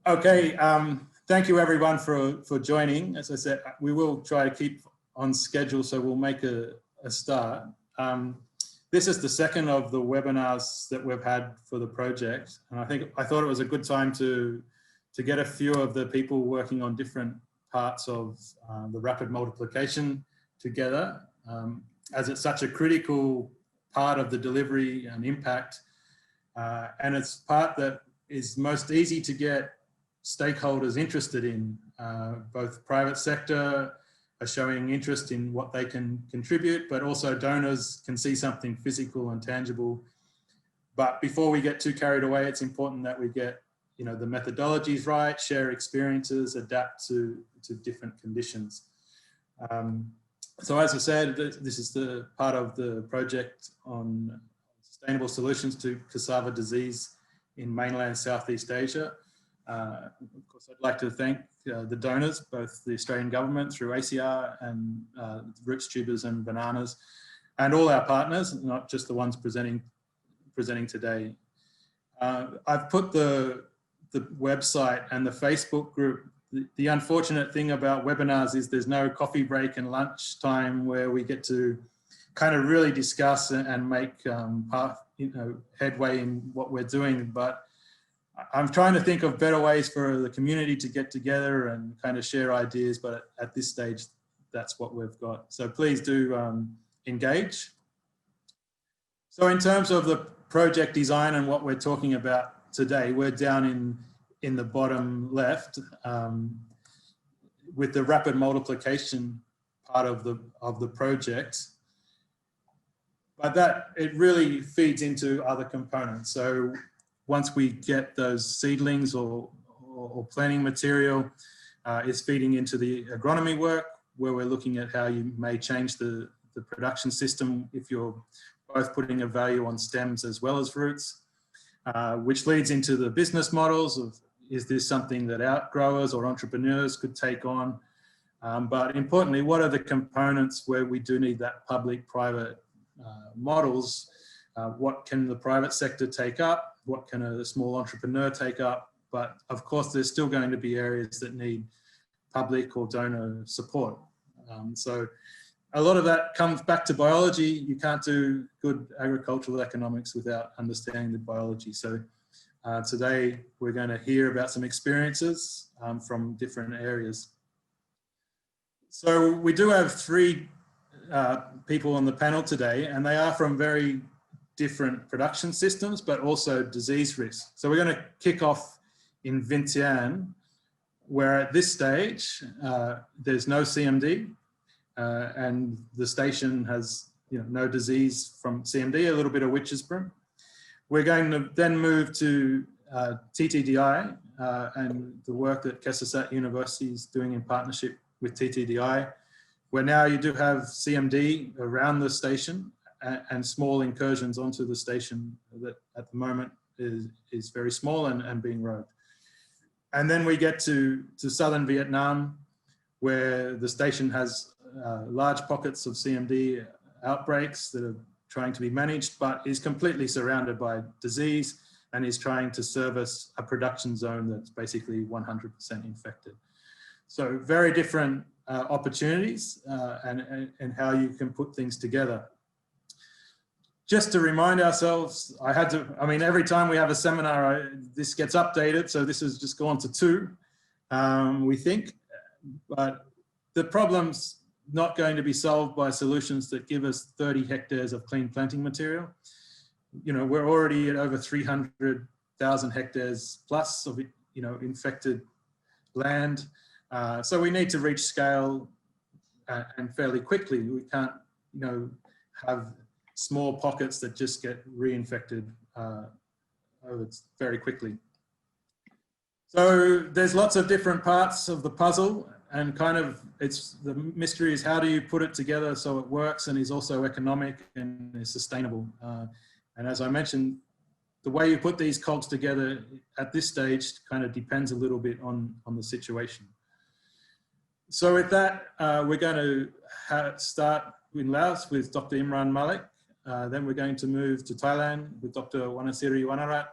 Okay, thank you everyone for joining. As I said, we will try to keep on schedule, so we'll make a start. This is the second of the webinars that we've had for the project, and I thought it was a good time to get a few of the people working on different parts of the rapid multiplication together, as it's such a critical part of the delivery and impact, and it's part that is most easy to get stakeholders interested in. Both private sector are showing interest in what they can contribute, but also donors can see something physical and tangible. But before we get too carried away, it's important that we get the methodologies right, share experiences, adapt to different conditions. So as I said, this is the part of the project on sustainable solutions to cassava disease in mainland Southeast Asia. Of course, I'd like to thank the donors, both the Australian government through ACR and Roots, Tubers and Bananas, and all our partners, not just the ones presenting today. I've put the website and the Facebook group. The unfortunate thing about webinars is there's no coffee break and lunch time where we get to kind of really discuss and make headway in what we're doing. But I'm trying to think of better ways for the community to get together and kind of share ideas, but at this stage, that's what we've got. So please do engage. So in terms of the project design and what we're talking about today, we're down in the bottom left with the rapid multiplication part of the project. But it really feeds into other components. So once we get those seedlings or planting material, it's feeding into the agronomy work, where we're looking at how you may change the production system if you're both putting a value on stems as well as roots, which leads into the business models of, is this something that outgrowers or entrepreneurs could take on? But importantly, what are the components where we do need that public-private models? What can the private sector take up? What can a small entrepreneur take up? But of course, there's still going to be areas that need public or donor support. So a lot of that comes back to biology. You can't do good agricultural economics without understanding the biology. So today we're going to hear about some experiences from different areas. So we do have three people on the panel today, and they are from very different production systems, but also disease risk. So we're going to kick off in Vientiane, where at this stage, there's no CMD, and the station has no disease from CMD, a little bit of witch's brew. We're going to then move to TTDI and the work that Kesasat University is doing in partnership with TTDI, where now you do have CMD around the station and small incursions onto the station that at the moment is very small and being rogue. And then we get to southern Vietnam, where the station has large pockets of CMD outbreaks that are trying to be managed, but is completely surrounded by disease and is trying to service a production zone that's basically 100% infected. So very different opportunities and how you can put things together. Just to remind ourselves, every time we have a seminar, this gets updated. So this has just gone to 2, we think, but the problem's not going to be solved by solutions that give us 30 hectares of clean planting material. We're already at over 300,000 hectares plus of, infected land. So we need to reach scale and fairly quickly. We can't, have small pockets that just get reinfected very quickly. So there's lots of different parts of the puzzle, and the mystery is how do you put it together so it works and is also economic and is sustainable. And as I mentioned, the way you put these cogs together at this stage kind of depends a little bit on the situation. So with that, we're going to start in Laos with Dr. Imran Malik. Then we're going to move to Thailand with Dr. Wanasiri Wanarat.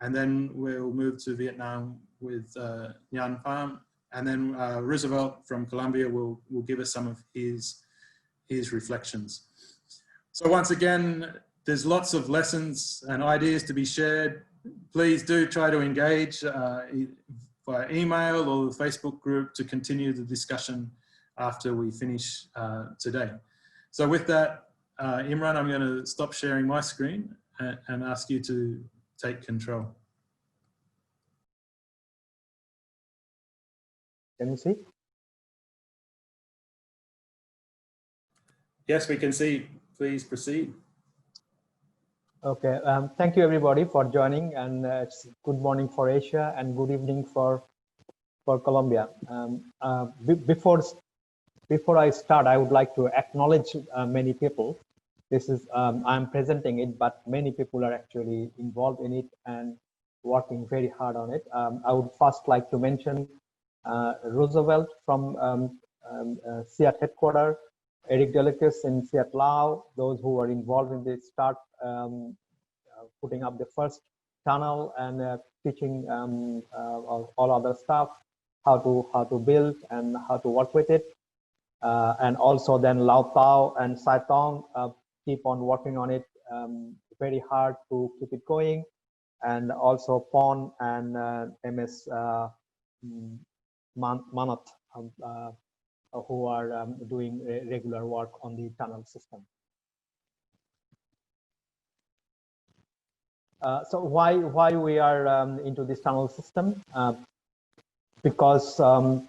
And then we'll move to Vietnam Nyan Pham, and then Roosevelt from Colombia will give us some of his reflections. So once again, there's lots of lessons and ideas to be shared. Please do try to engage via email or the Facebook group to continue the discussion after we finish today. So with that, Imran, I'm going to stop sharing my screen and ask you to take control. Can you see? Yes, we can see. Please proceed. Okay, thank you everybody for joining, and it's good morning for Asia and good evening for Colombia. Before I start, I would like to acknowledge many people. This is I'm presenting it, but many people are actually involved in it and working very hard on it. I would first like to mention Roosevelt from SEAT headquarters, Eric Delicus in SEAT Lao, those who are involved in the start putting up the first tunnel and teaching all other stuff, how to build and how to work with it. And also then Lao Tao and Sai Tong keep on working on it very hard to keep it going. And also Pon and MS Manat who are doing regular work on the tunnel system. So why we are into this tunnel system? Because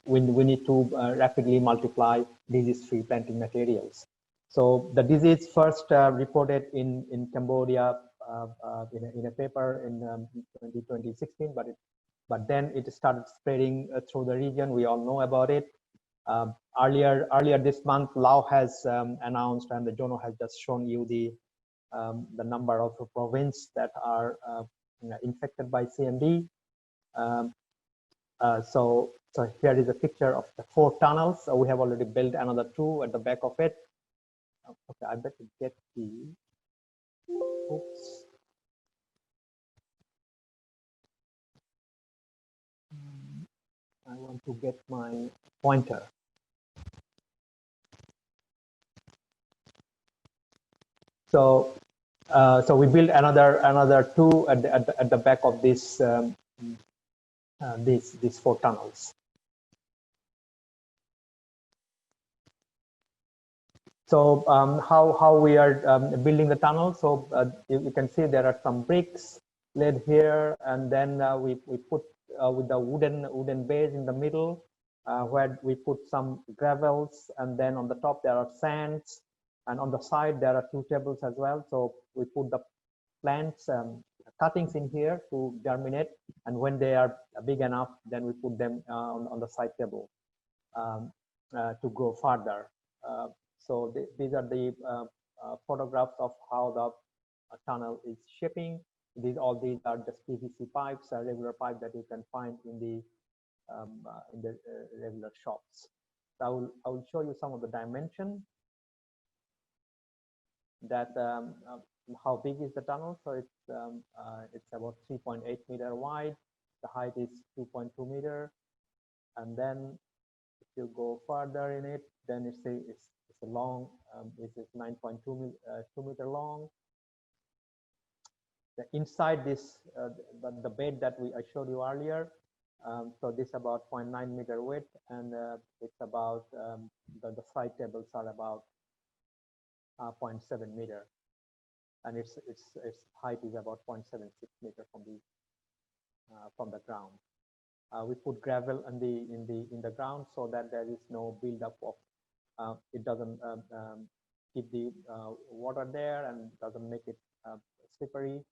we need to rapidly multiply disease-free planting materials. So the disease first reported in Cambodia in a paper in 2016, but then it started spreading through the region. We all know about it. Earlier this month, Lao has announced, and the journal has just shown you the number of provinces that are infected by CMD. So here is a picture of the 4 tunnels. So we have already built another 2 at the back of it. Okay, I better get the, oops. I want to get my pointer. So we built another 2 at the back of this these 4 tunnels. So how we are building the tunnel? So you can see there are some bricks laid here, and then we put with the wooden base in the middle, where we put some gravels, and then on the top there are sands, and on the side there are 2 tables as well. So we put the plants cuttings in here to germinate, and when they are big enough, then we put them on the side table to grow further. So these are the photographs of how the tunnel is shaping. All these are just PVC pipes, a regular pipe that you can find in the regular shops. So I will show you some of the dimension that how big is the tunnel. So it's about 3.8 meter wide. The height is 2.2 meter, and then if you go further in it, then it's a long. It is 9.2 meter long. Inside this, the bed that I showed you earlier. So this about 0.9 meter width, and it's about the side tables are about 0.7 meter, and its height is about 0.76 meter from the ground. We put gravel in the ground so that there is no buildup of it doesn't keep the water there and doesn't make it slippery.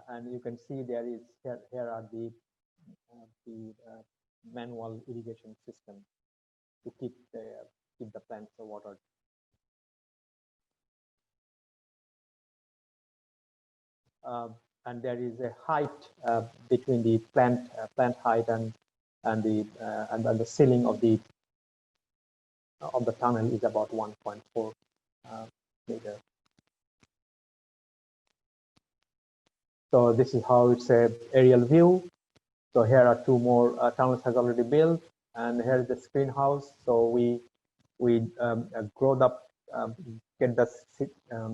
And you can see there is here are the manual irrigation system to keep the plants watered. And there is a height between the plant height and the ceiling of the tunnel is about 1.4 meter. So this is how it's a aerial view. So here are two more tunnels has already built, and here is the screen house. So we grow the get the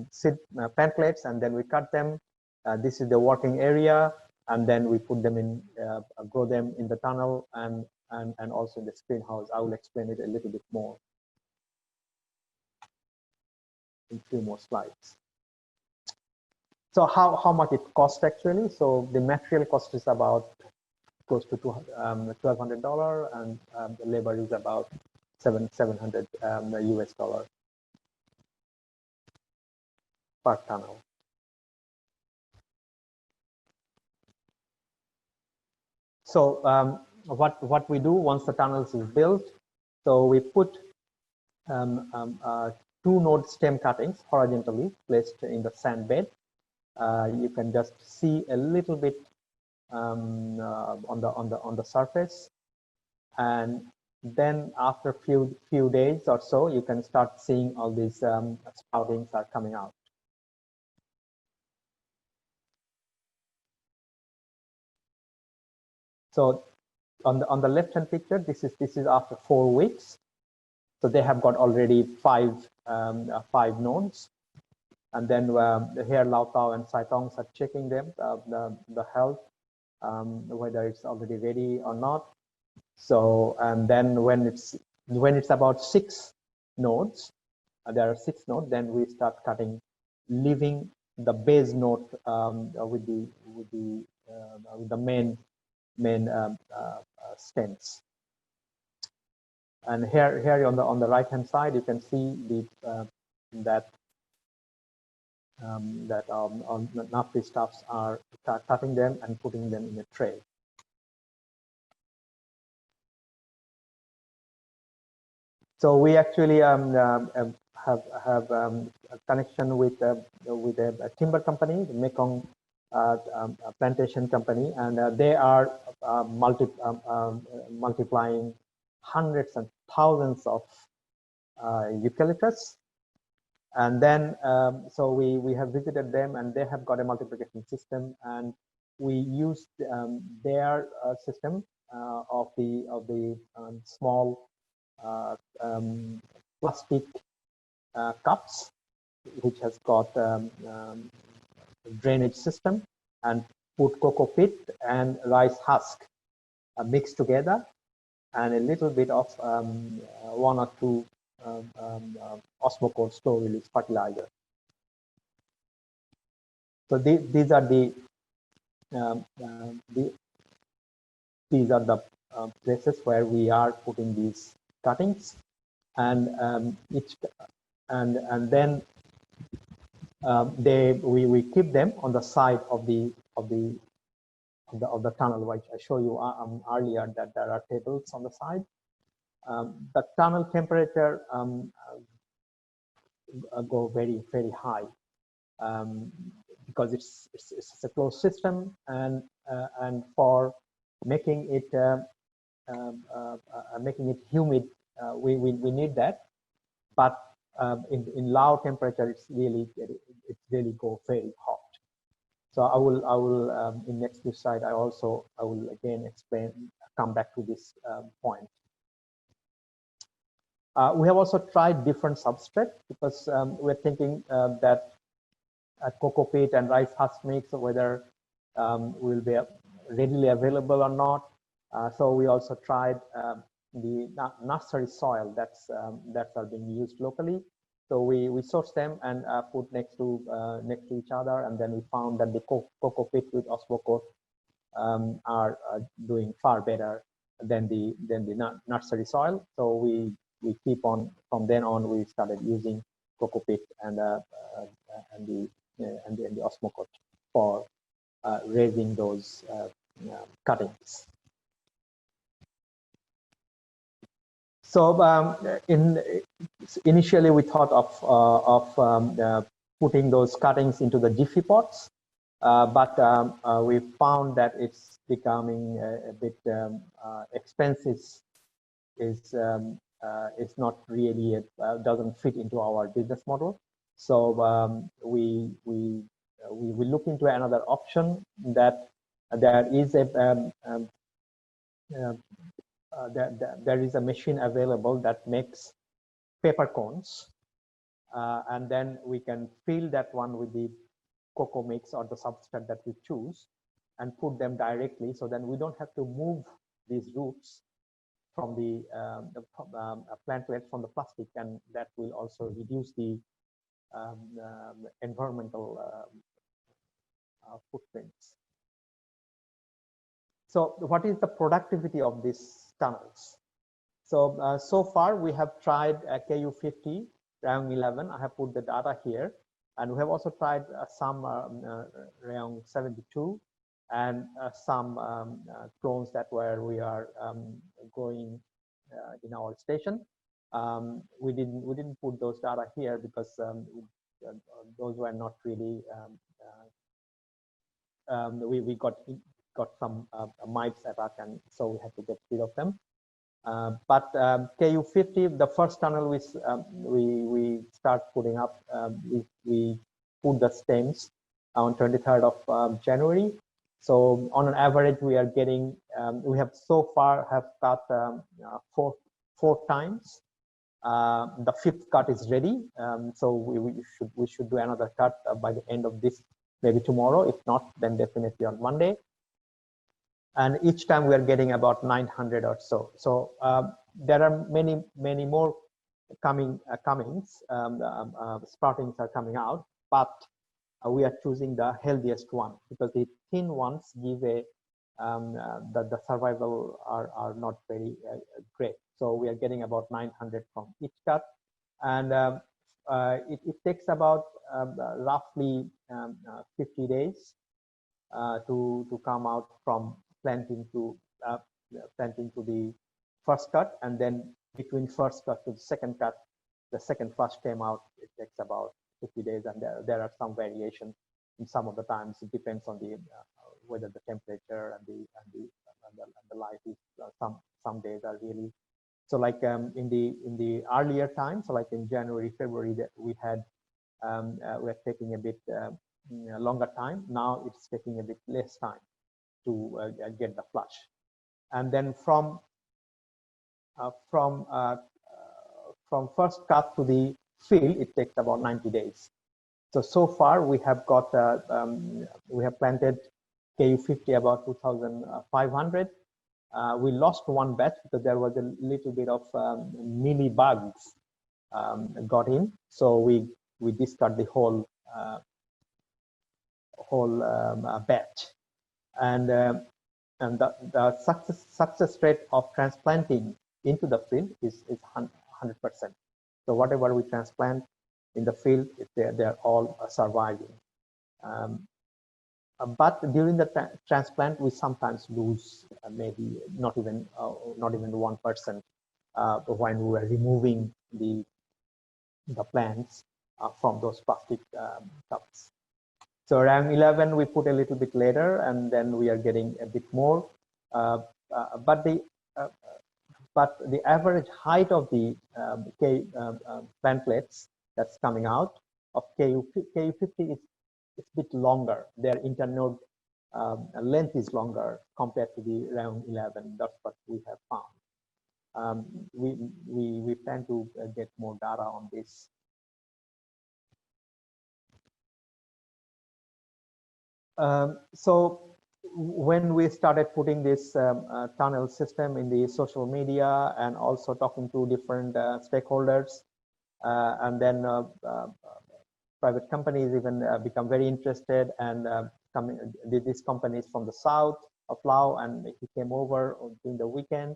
seed pamphlets, and then we cut them. This is the working area, and then we put them in, grow them in the tunnel and also in the screen house. I will explain it a little bit more in a few more slides. So how much it costs actually? So the material cost is about close to $1,200, and the labor is about $700 US per tunnel. So what we do once the tunnels is built, so we put two node stem cuttings horizontally placed in the sand bed. You can just see a little bit on the surface, and then after a few days or so, you can start seeing all these sproutings are coming out. So on the left hand picture, this is after 4 weeks. So they have got already five nodes, and then here Lao Tao and Saitongs are checking them the health, whether it's already ready or not. So and then when it's about 6 nodes, there are 6 nodes, then we start cutting, leaving the base node with the main stems. And here on the right hand side, you can see that naphtha staffs are cutting them and putting them in a tray. So we actually have a connection with a timber company, the Mekong plantation company, and they are multiplying hundreds and thousands of eucalyptus. And then so we have visited them, and they have got a multiplication system, and we used their system of the small plastic cups, which has got drainage system, and put cocoa pit and rice husk mixed together, and a little bit of 1 or 2 osmocote slow release fertilizer. So these are the places where we are putting these cuttings, and then we keep them on the side of the tunnel, which I show you earlier, that there are tables on the side. The tunnel temperature go very high because it's a closed system, and for making it humid, we need that. But in low temperature, it's really go very hot. So I will in next few slide, I will again come back to this point. We have also tried different substrate, because we're thinking that cocoa peat and rice husk mix, whether will be readily available or not. So we also tried the nursery soil that's are being used locally. So we source them and put next to each other, and then we found that the cocoa peat with osmocote are doing far better than the nursery soil. So we keep on, from then on we started using cocoa peat and the osmocote for raising those cuttings. So initially we thought of putting those cuttings into the jiffy pots, but we found that it's becoming a bit expensive. It's not really doesn't fit into our business model. So we look into another option, that there is a there is a machine available that makes paper cones, and then we can fill that one with the cocoa mix or the substrate that we choose and put them directly, so then we don't have to move these roots from the plantlet from the plastic, and that will also reduce the environmental footprints. So what is the productivity of these tunnels? So so far we have tried KU50, Rayong 11. I have put the data here, and we have also tried some Rayong 72 and some clones that where we are going in our station. We didn't put those data here because those were not really we got some mites attack, and so we had to get rid of them. But KU50, the first tunnel we start putting up, we put the stems on 23rd of January. So on an average, we are getting, we have so far have cut four times. The fifth cut is ready, so we should do another cut by the end of this, maybe tomorrow. If not, then definitely on Monday. And each time we are getting about 900 or so. So there are many more comings. Sproutings are coming out, but we are choosing the healthiest one because the thin ones give a the survival are not very great. So we are getting about 900 from each cut, and it takes about roughly 50 days to come out from planting to the first cut, and then between first cut to the second cut, the second flush came out. It takes about 50 days, and there are some variation in some of the times. It depends on the whether the temperature and the light is some days are really so. Like in the earlier times, so like in January, February, that we had we're taking a bit longer time. Now it's taking a bit less time to get the flush, and then from first cut to the field, it takes about 90 days. So far we have got we have planted KU50 about 2,500. We lost one batch because there was a little bit of mealy bugs got in, so we discard the whole batch. And the success rate of transplanting into the field is 100%. So whatever we transplant in the field, they're all surviving. But during the transplant, we sometimes lose maybe not even 1% when we are removing the plants from those plastic cups. So Rayong 11 we put a little bit later, and then we are getting a bit more. But the average height of the plantlets that's coming out of KU50 is a bit longer. Their internode length is longer compared to the Rayong 11. That's what we have found. We plan to get more data on this. So when we started putting this tunnel system in the social media and also talking to different stakeholders, and then private companies even become very interested, and these companies from the south of Lao, and he came over during the weekend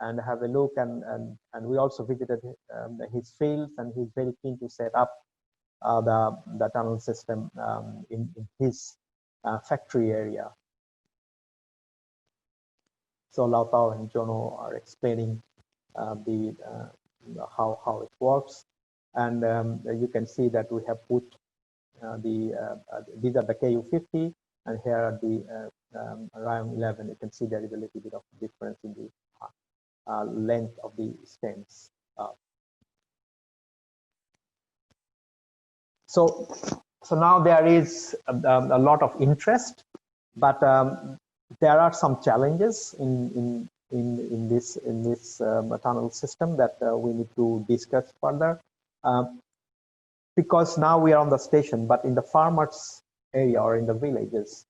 and have a look, and we also visited his fields, and he's very keen to set up the tunnel system in his factory area. So Lao Tao and Jono are explaining how it works, and you can see that we have put these are the KU50, and here are the Rayong 11. You can see there is a little bit of difference in the length of the stems. So now there is a lot of interest, but there are some challenges in in this tunnel system that we need to discuss further. Because now we are on the station, but in the farmers area or in the villages,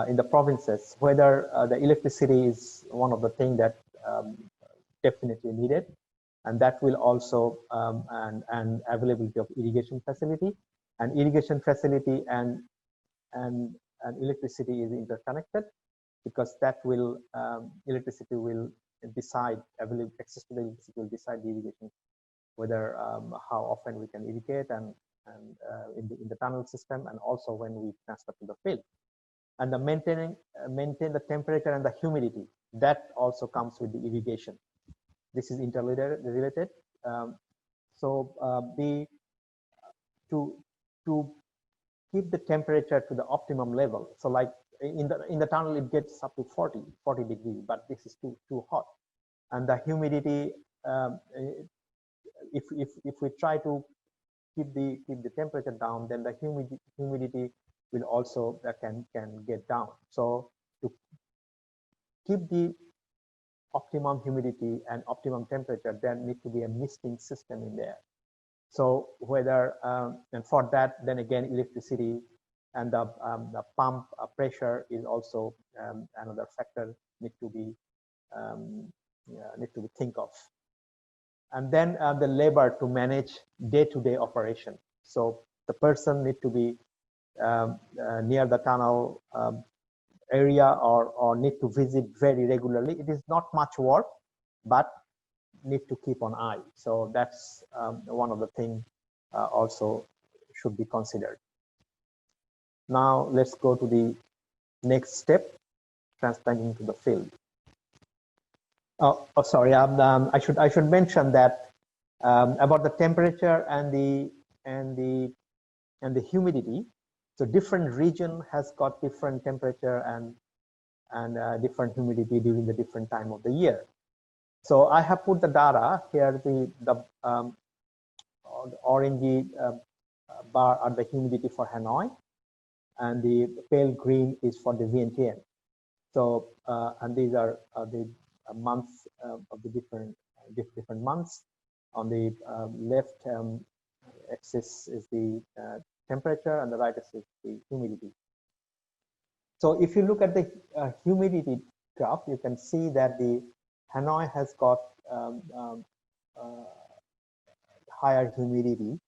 in the provinces, whether the electricity is one of the things that definitely needed, and that will also and availability of irrigation facility, and irrigation facility and electricity is interconnected, because that will electricity will decide access to the electricity will decide the irrigation, whether how often we can irrigate and in the tunnel system, and also when we transfer to the field. And the maintain the temperature and the humidity, that also comes with the irrigation. This is interrelated. To keep the temperature to the optimum level. So like in the tunnel, it gets up to 40 degrees, but this is too hot. And the humidity, if we try to keep the temperature down, then the humidity will also can get down. So to keep the optimum humidity and optimum temperature, there needs to be a misting system in there. So whether and for that, then again, electricity and the pump pressure is also another factor need to be think of. And then the labor to manage day-to-day operation. So the person need to be near the tunnel area or need to visit very regularly. It is not much work, but need to keep an eye. So that's one of the things also should be considered. Now let's go to the next step, transplanting to the field. Oh, sorry. I should mention that about the temperature and the humidity. So different region has got different temperature and different humidity during the different time of the year. So I have put the data here. The orangey bar are the humidity for Hanoi, and the pale green is for the Vientiane. So and these are the months of the different months. On the left axis is the temperature, and the right axis is the humidity. So if you look at the humidity graph, you can see that the Hanoi has got higher humidity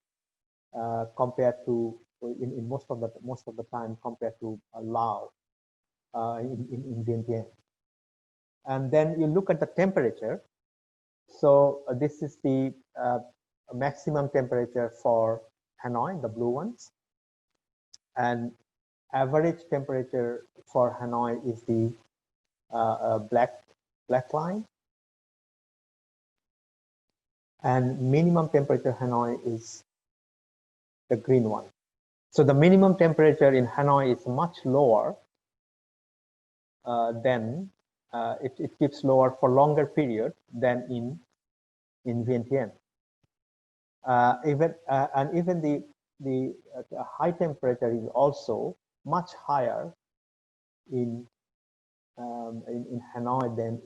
compared to in most of the time compared to Lao in Vientiane. And then you look at the temperature. So this is the maximum temperature for Hanoi, the blue ones, and average temperature for Hanoi is the black line, and minimum temperature Hanoi is the green one. So the minimum temperature in Hanoi is much lower than it keeps lower for longer period than in Vientiane. Even the high temperature is also much higher in Hanoi than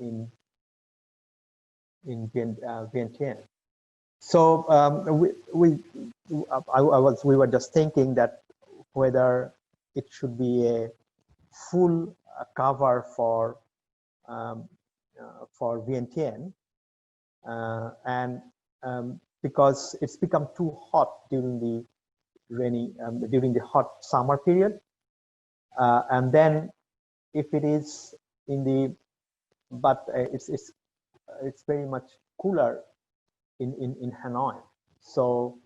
in Vientiane. So we were just thinking that whether it should be a full cover for Vientiane, and because it's become too hot during the during the hot summer period, and then if it is in the it's very much cooler in Hanoi. So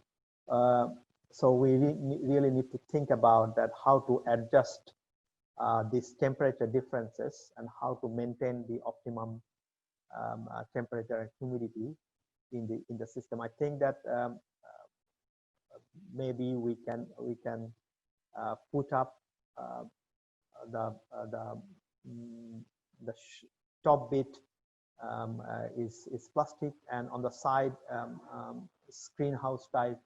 so we really need to think about that, how to adjust these temperature differences and how to maintain the optimum temperature and humidity in the system. I think that maybe we can put up the top bit is plastic, and on the side screen house type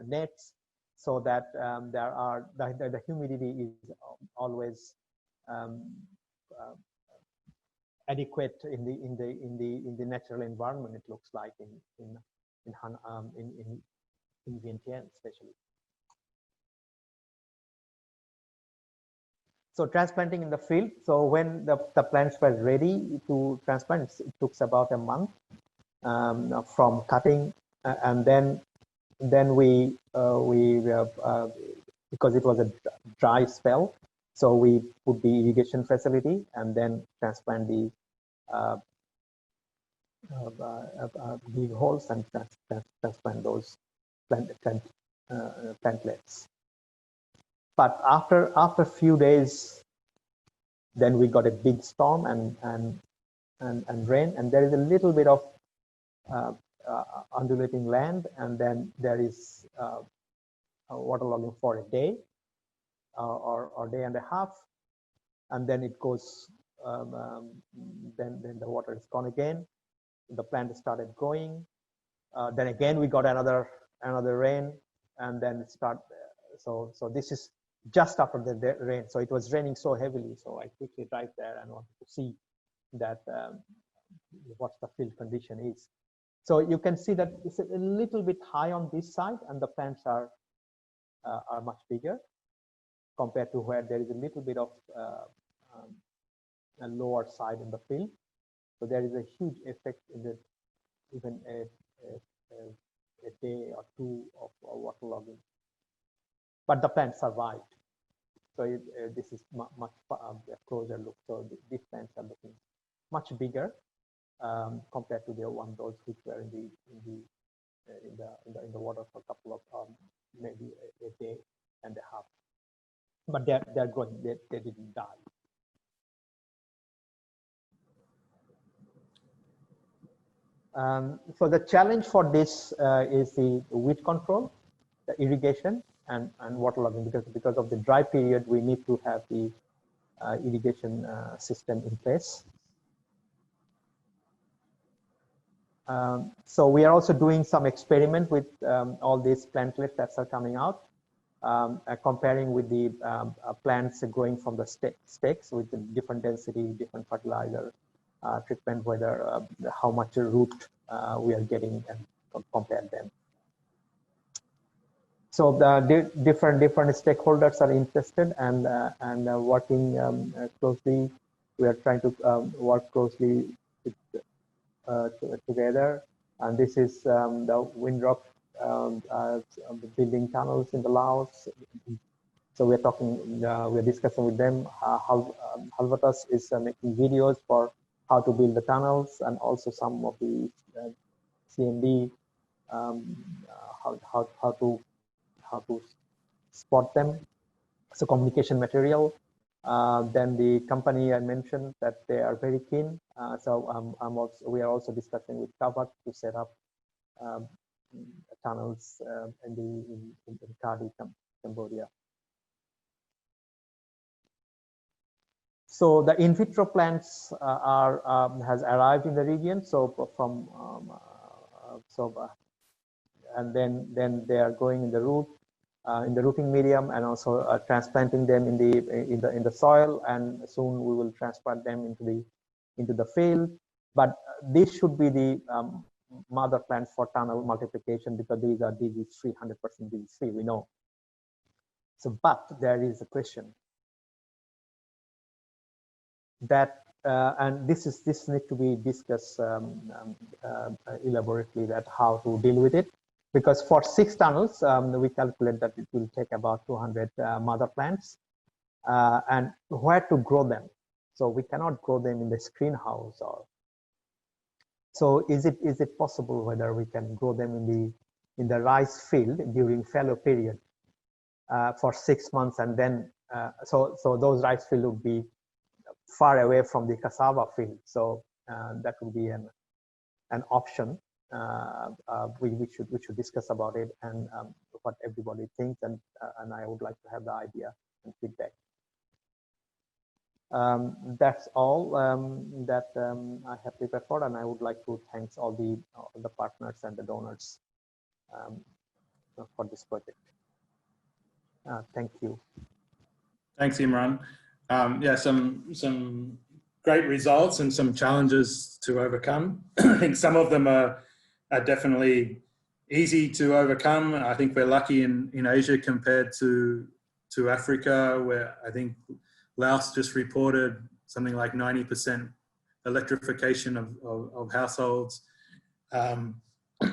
nets, so that there are the humidity is always adequate in the natural environment. It looks like in Vientiane especially. So transplanting in the field. So when the plants were ready to transplant, it took about a month from cutting, and then we because it was a dry spell, so we put the irrigation facility and then transplant the dig holes and transplant those plantlets. But after a few days, then we got a big storm and rain, and there is a little bit of undulating land, and then there is waterlogging for a day or day and a half, and then it goes. Then the water is gone again. The plant started growing. Then again we got another rain, and then it start. So this is just after the rain. So it was raining so heavily. So I quickly drive there and wanted to see that what the field condition is. So you can see that it's a little bit high on this side, and the plants are much bigger compared to where there is a little bit of a lower side in the field. So there is a huge effect in the even a day or two of waterlogging. But the plant survived. So this is much a closer look. So these plants are looking much bigger compared to the those which were in the water for a couple of maybe a day and a half. But they're growing. They didn't die. So the challenge for this is the weed control, the irrigation, and waterlogging, because of the dry period, we need to have the irrigation system in place. So we are also doing some experiment with all these plantlets that are coming out, comparing with the plants growing from the stakes with the different density, different fertilizer treatment, whether how much root we are getting, and compare them. So the different stakeholders are interested and working closely. We are trying to work closely with, together. And this is the Windrock building tunnels in the Laos. So we're talking, we're discussing with them. Halvatas is making videos for how to build the tunnels, and also some of the CND, how to spot them. So communication material. Then the company I mentioned that they are very keen. We are also discussing with Kavak to set up tunnels in Kadi, Cambodia. So the in vitro plants has arrived in the region. So and then they are going in the root, in the rooting medium, and also transplanting them in the soil. And soon we will transplant them into the field. But this should be the mother plants for tunnel multiplication, because these are disease-free, 100% disease-free. We know. So, but there is a question that, and this needs to be discussed elaborately, that how to deal with it, because for 6 tunnels we calculate that it will take about 200 mother plants, and where to grow them. So we cannot grow them in the screen house, or so is it possible whether we can grow them in the rice field during fallow period for 6 months, and then so those rice field would be far away from the cassava field. So that would be an option. We should discuss about it, and what everybody thinks, and I would like to have the idea and feedback. That's all that I have prepared for, and I would like to thank all the partners and the donors for this project. Thank you. Thanks, Imran. Yeah, some great results and some challenges to overcome. I think some of them are definitely easy to overcome. I think we're lucky in Asia compared to Africa, where I think Laos just reported something like 90% electrification of households.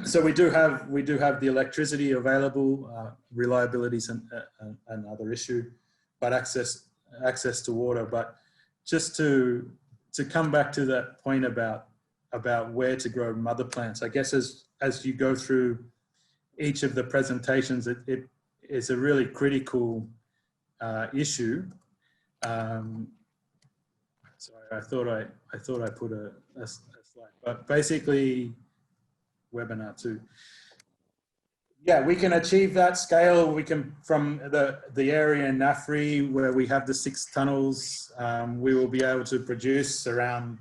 So we do have the electricity available. Reliability is another issue, but access to water. But just to come back to that point about where to grow mother plants, I guess as you go through each of the presentations, it is a really critical issue. Sorry, I thought I put a slide, but basically webinar too. Yeah, we can achieve that scale. We can, from the area in Nafri where we have the 6 tunnels, we will be able to produce around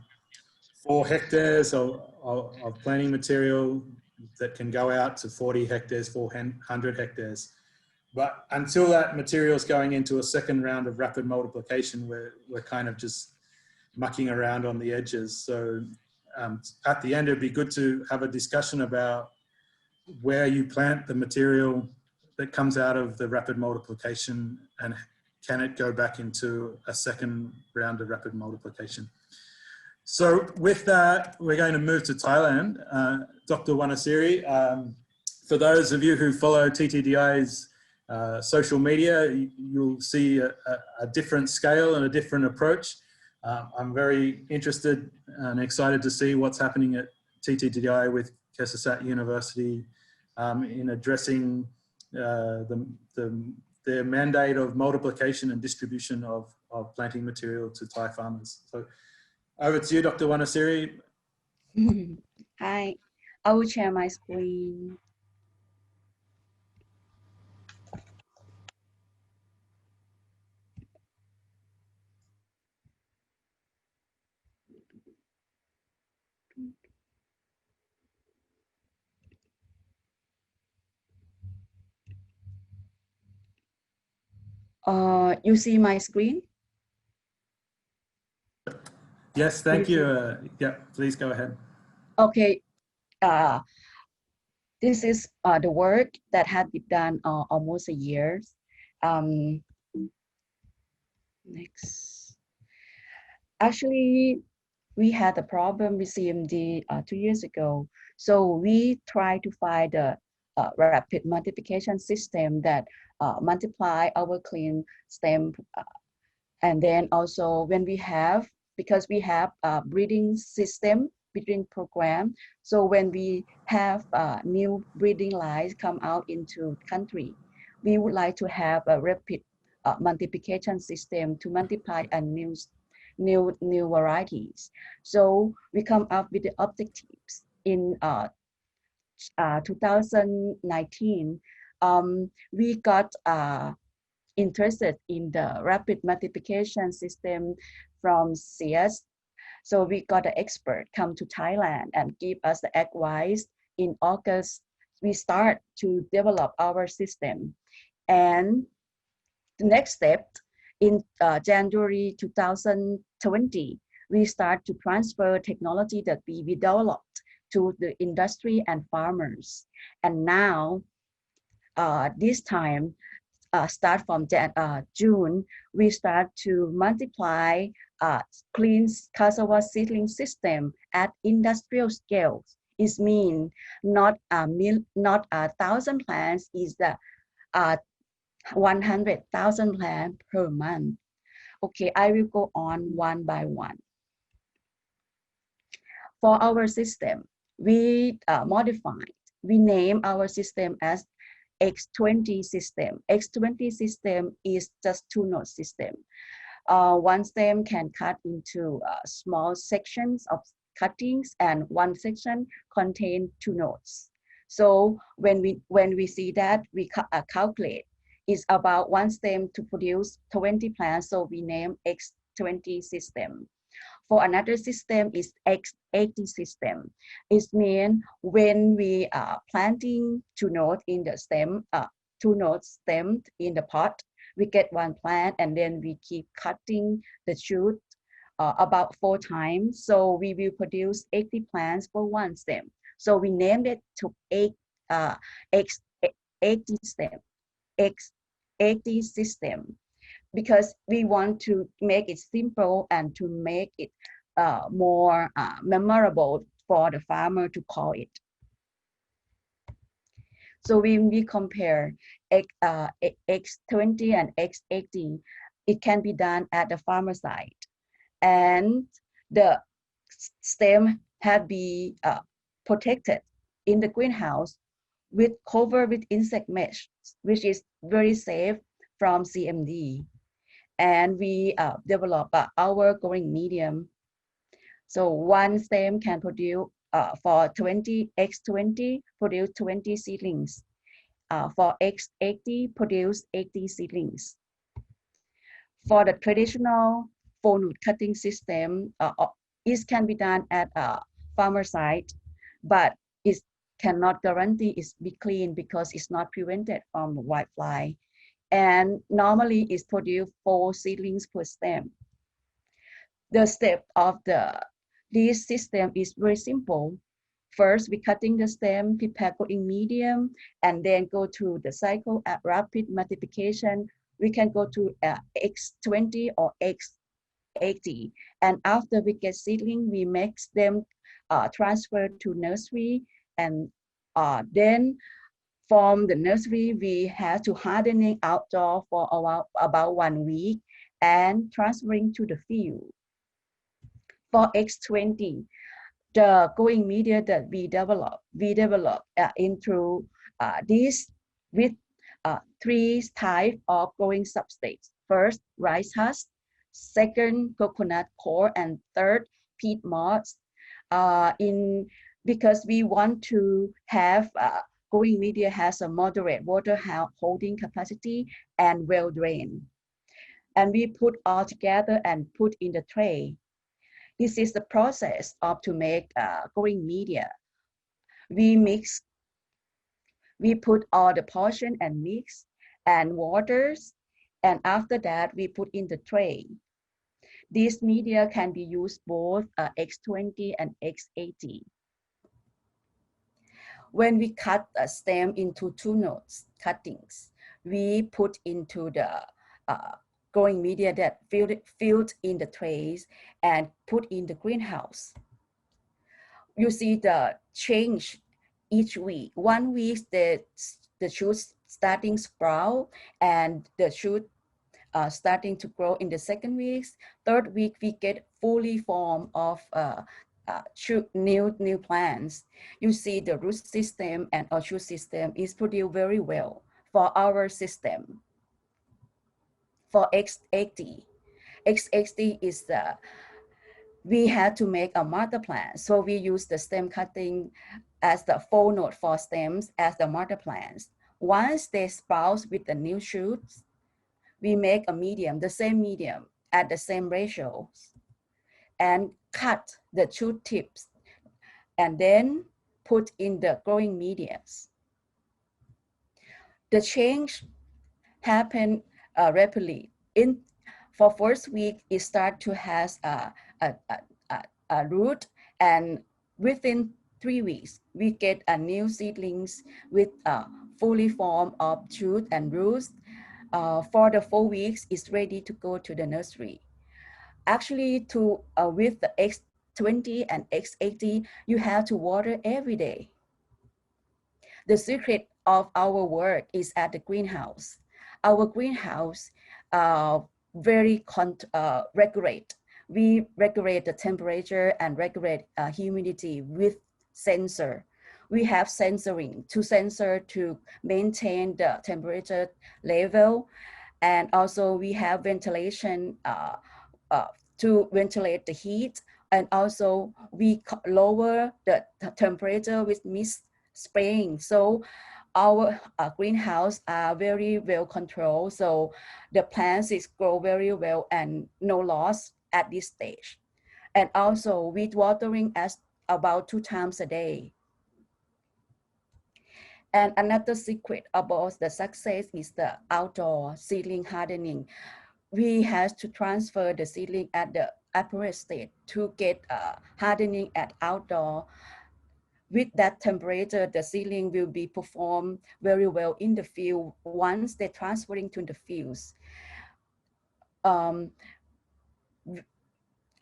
4 hectares of planting material that can go out to 40 hectares, 400 hectares. But until that material is going into a second round of rapid multiplication, we're kind of just mucking around on the edges. So at the end, it'd be good to have a discussion about where you plant the material that comes out of the rapid multiplication, and can it go back into a second round of rapid multiplication. So with that, we're going to move to Thailand. Dr. Wanasiri, for those of you who follow TTDI's social media, you'll see a different scale and a different approach. I'm very interested and excited to see what's happening at TTDI with Kesasat University in addressing their mandate of multiplication and distribution of planting material to Thai farmers. So over to you, Dr. Wanasiri. Hi, I will share my screen. You see my screen? Yes, thank you. Yeah, please go ahead. Okay. This is the work that had been done almost a year. Next. Actually, we had a problem with CMD 2 years ago. So we tried to find a rapid multiplication system that multiply our clean stem. And then also when we have, because we have a breeding system, breeding program. So when we have new breeding lines come out into country, we would like to have a rapid multiplication system to multiply a new varieties. So we come up with the objectives in 2019. We got interested in the rapid multiplication system from CS. So we got an expert come to Thailand and give us the advice. In August, we start to develop our system. And the next step, in January 2020, we start to transfer technology that we developed to the industry and farmers. And now, this time, start from June, we start to multiply clean cassava seedling system at industrial scale. It means not 1,000 plants, is the 100,000 plants per month. Okay, I will go on one by one. For our system, we modified. We name our system as X20 system. X20 system is just 2-node system. One stem can cut into small sections of cuttings, and one section contain 2 nodes. So when we see that, we calculate is about one stem to produce 20 plants. So we name X20 system. For another system is X80 system. It means when we are planting 2 nodes in the stem, 2 nodes stemmed in the pot, we get 1 plant, and then we keep cutting the shoot about 4 times. So we will produce 80 plants for one stem. So we named it to X80 stem, X80 system, because we want to make it simple and to make it more memorable for the farmer to call it. So when we compare X20 and X80, it can be done at the farmer side. And the stem had been protected in the greenhouse with cover with insect mesh, which is very safe from CMD. And we develop our growing medium. So one stem can produce for 20 X20 produce 20 seedlings. For X80 produce 80 seedlings. For the traditional full cutting system, it can be done at a farmer site, but it cannot guarantee it's be clean because it's not prevented from whitefly. And normally it's produced 4 seedlings per stem. The step of this system is very simple. First, we cutting the stem, prepare growing medium, and then go to the cycle at rapid multiplication. We can go to X20 or X80. And after we get seedling, we make them transfer to nursery. And then from the nursery, we have to hardening outdoor for about 1 week and transferring to the field. For X20, the growing media that we develop into this with 3 types of growing substrates. First, rice husk. Second, coconut core, and third, peat moss. Because we want to have growing media has a moderate water holding capacity and well drained. And we put all together and put in the tray. This is the process of to make growing media. We put all the portion and mix and waters, and after that we put in the tray. This media can be used both X20 and X80. When we cut a stem into 2 nodes cuttings, we put into the growing media that filled in the trays and put in the greenhouse. You see the change each week. 1 week, the shoots starting sprout and the shoot starting to grow in the 2nd week. 3rd week, we get fully formed of new plants. You see the root system and our shoot system is produced very well for our system. For X80 is we had to make a mother plant. So we use the stem cutting as the 4 node for stems as the mother plants. Once they sprout with the new shoots, we make a medium, the same medium at the same ratios, and cut the shoot tips and then put in the growing mediums. The change happened rapidly. For 1st week, it start to have a root, and within 3 weeks, we get a new seedlings with fully formed of shoot and roots. For the 4 weeks, it's ready to go to the nursery. Actually, with the X20 and X80, you have to water every day. The secret of our work is at the greenhouse. Our greenhouse very regulate. We regulate the temperature and regulate humidity with sensor. We have sensoring to sensor to maintain the temperature level, and also we have ventilation to ventilate the heat, and also we lower the temperature with mist spraying. So our greenhouse are very well controlled, so the plants grow very well and no loss at this stage. And also with watering as about 2 times a day. And another secret about the success is the outdoor seedling hardening. we have to transfer the seedling at the apparent state to get hardening at outdoor. With that temperature, the seedling will be performed very well in the field once they're transferring to the fields.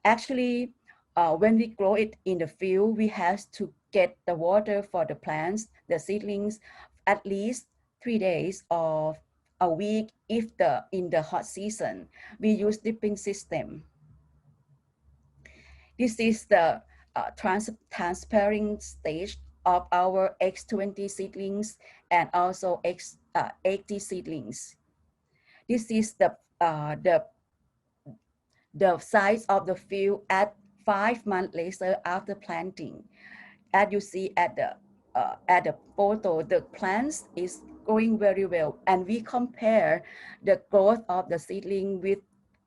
Actually, when we grow it in the field, we have to get the water for the plants, the seedlings, at least 3 days or a week if in the hot season. We use dipping system. This is the transparent stage of our X20 seedlings and also X80 seedlings. This is the size of the field at 5 months later after planting. As you see at the photo, the plants is growing very well, and we compare the growth of the seedling with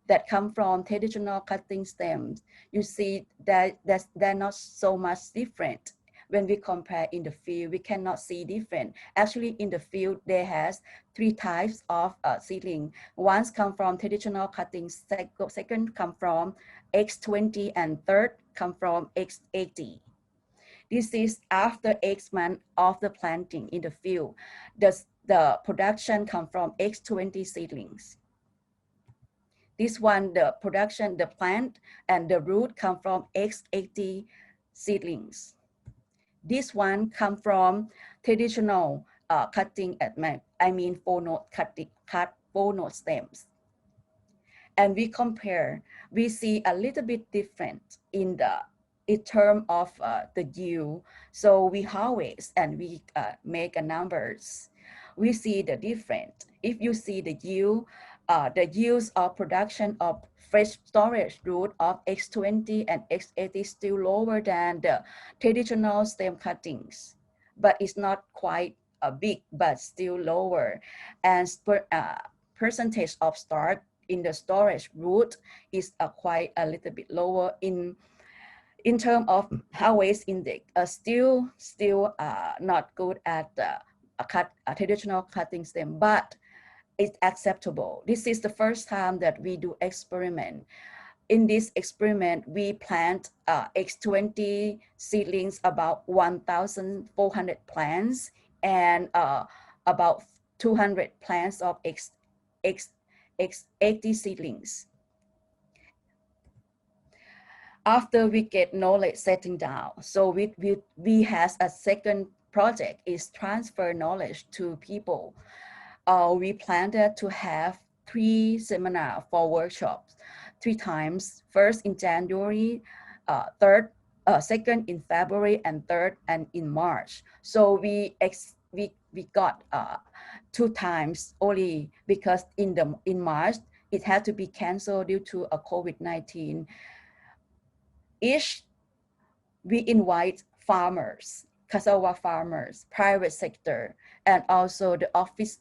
that come from traditional cutting stems. You see that they're not so much different. When we compare in the field, we cannot see different. Actually, in the field, there has 3 types of seedling. One come from traditional cutting, second come from X20, and third come from X80. This is after 8 months of the planting in the field. The production come from X20 seedlings. This one, the production, the plant and the root come from X80 seedlings. This one come from traditional cutting I mean 4-node cutting, 4-node stems. And we compare, we see a little bit different in term of the yield. So we harvest and we make numbers. We see the difference. If you see the yields of production of fresh storage root of X20 and X80 still lower than the traditional stem cuttings, but it's not quite big, but still lower. And percentage of starch in the storage root is quite a little bit lower in terms of harvest index. Still not good at a traditional cutting stem, but it's acceptable. This is the first time that we do experiment. In this experiment, we plant X20 seedlings, about 1,400 plants, and about 200 plants of X80 seedlings. After we get knowledge setting down, so we has a second project is transfer knowledge to people. We planned to have 3 seminars for workshops, 3 times. First in January, second in February, and third and in March. So we got 2 times only because in March it had to be canceled due to a COVID-19. We invite farmers, cassava farmers, private sector, and also the office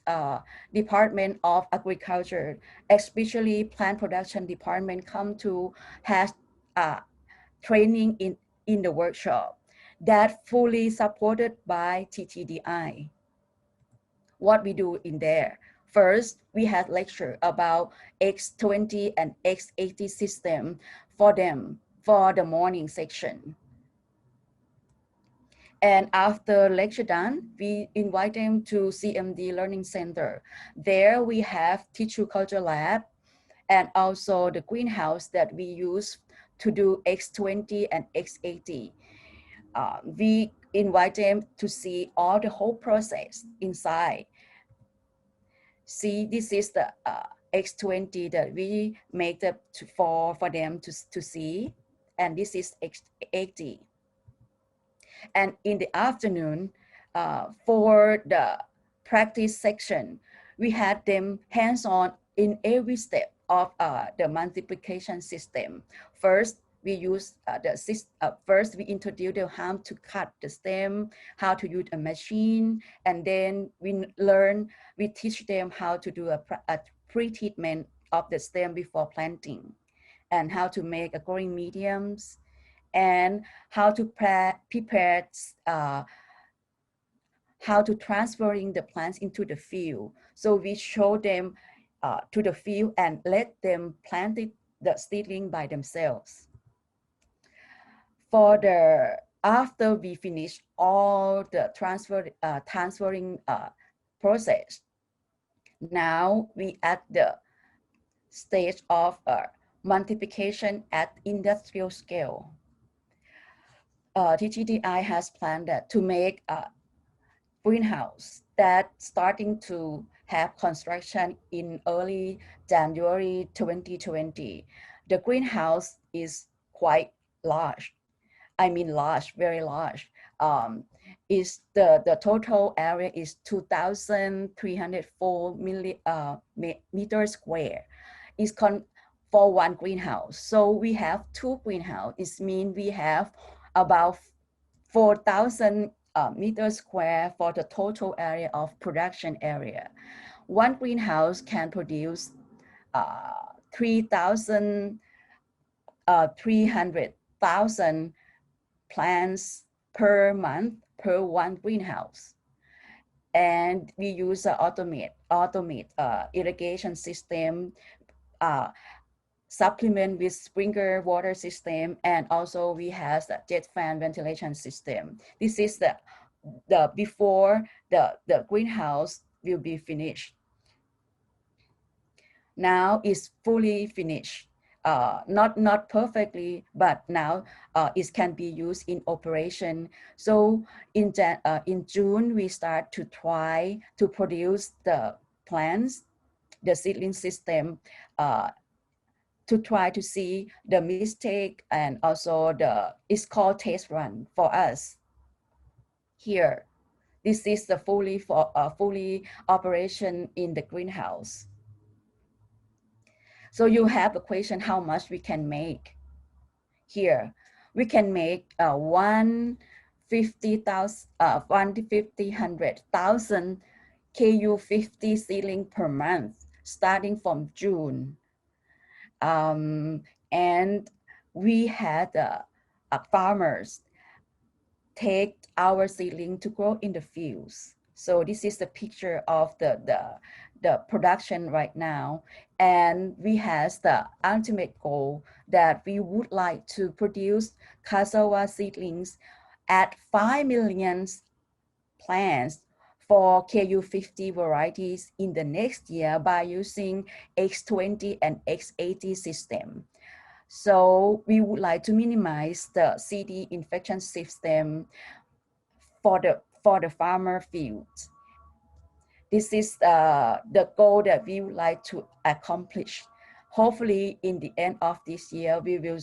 Department of Agriculture, especially plant production department, come to have training in the workshop that fully supported by TTDI. What we do in there. First, we had lecture about X20 and X80 system for them for the morning section. And after lecture done, we invite them to CMD Learning Center. There we have tissue culture lab and also the greenhouse that we use to do X20 and X80. We invite them to see all the whole process inside. See, this is the X20 that we make for them to see, and this is X80. And in the afternoon, for the practice section, we had them hands-on in every step of the multiplication system. First, we use first we introduce them how to cut the stem, how to use a machine, and then we teach them how to do a pre-treatment of the stem before planting, and how to make a growing mediums, and how to prepare how to transferring the plants into the field. So we show them to the field and let them plant the seedling by themselves. After we finish all the transferring process, now we at the stage of multiplication at industrial scale. TTDI has planned to make a greenhouse that starting to have construction in early January 2020. The greenhouse is quite large. I mean large, very large. Is the total area is 2,304 meters square. Is for one greenhouse. So we have two greenhouses. It means we have about 4,000 meters square for the total area of production area. One greenhouse can produce 300,000 plants per month per one greenhouse. And we use an automate irrigation system, supplement with sprinkler water system, and also we have a jet fan ventilation system. This is the before the greenhouse will be finished. Now it's fully finished. Not perfectly, but now it can be used in operation. So in June, we start to try to produce the plants, the seedling system, to try to see the mistake, and also it's called test run for us. Here, this is the fully operation in the greenhouse. So you have a question how much we can make. Here, we can make 150,000 KU50 seedling per month, starting from June. And we had farmers take our seedling to grow in the fields. So this is the picture of the production right now. And we have the ultimate goal that we would like to produce cassava seedlings at 5 million plants for KU50 varieties in the next year by using X20 and X80 system. So we would like to minimize the CD infection system for the farmer fields. This is the goal that we would like to accomplish. Hopefully, in the end of this year, we will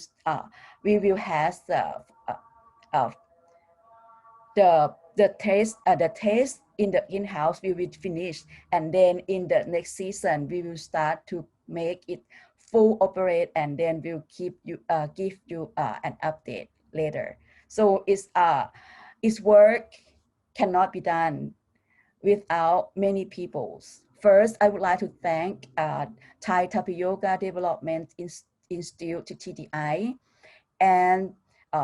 have the test in the in-house. We will finish, and then in the next season, we will start to make it full operate, and then we'll give you an update later. So its work cannot be done without many people. First, I would like to thank Thai Tapioca Development Institute, TTDI, and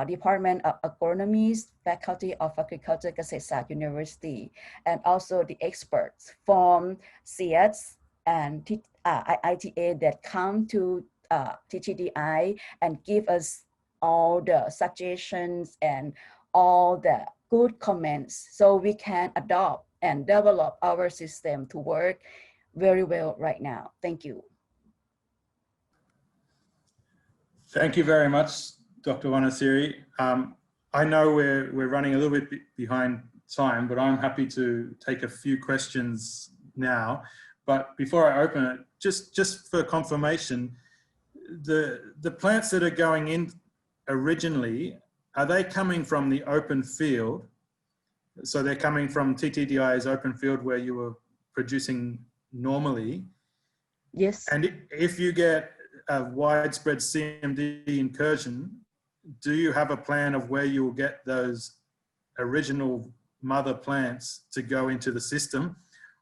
Department of Agronomy, Faculty of Agriculture, Kasetsart University, and also the experts from CS and IITA that come to TTDI and give us all the suggestions and all the good comments so we can adopt and develop our system to work very well right now. Thank you. Thank you very much, Dr. Wanasiri. I know we're running a little bit behind time, but I'm happy to take a few questions now. But before I open it, just for confirmation, the plants that are going in originally, are they coming from the open field? So they're coming from TTDI's open field where you were producing normally? Yes. And if you get a widespread CMD incursion, do you have a plan of where you will get those original mother plants to go into the system?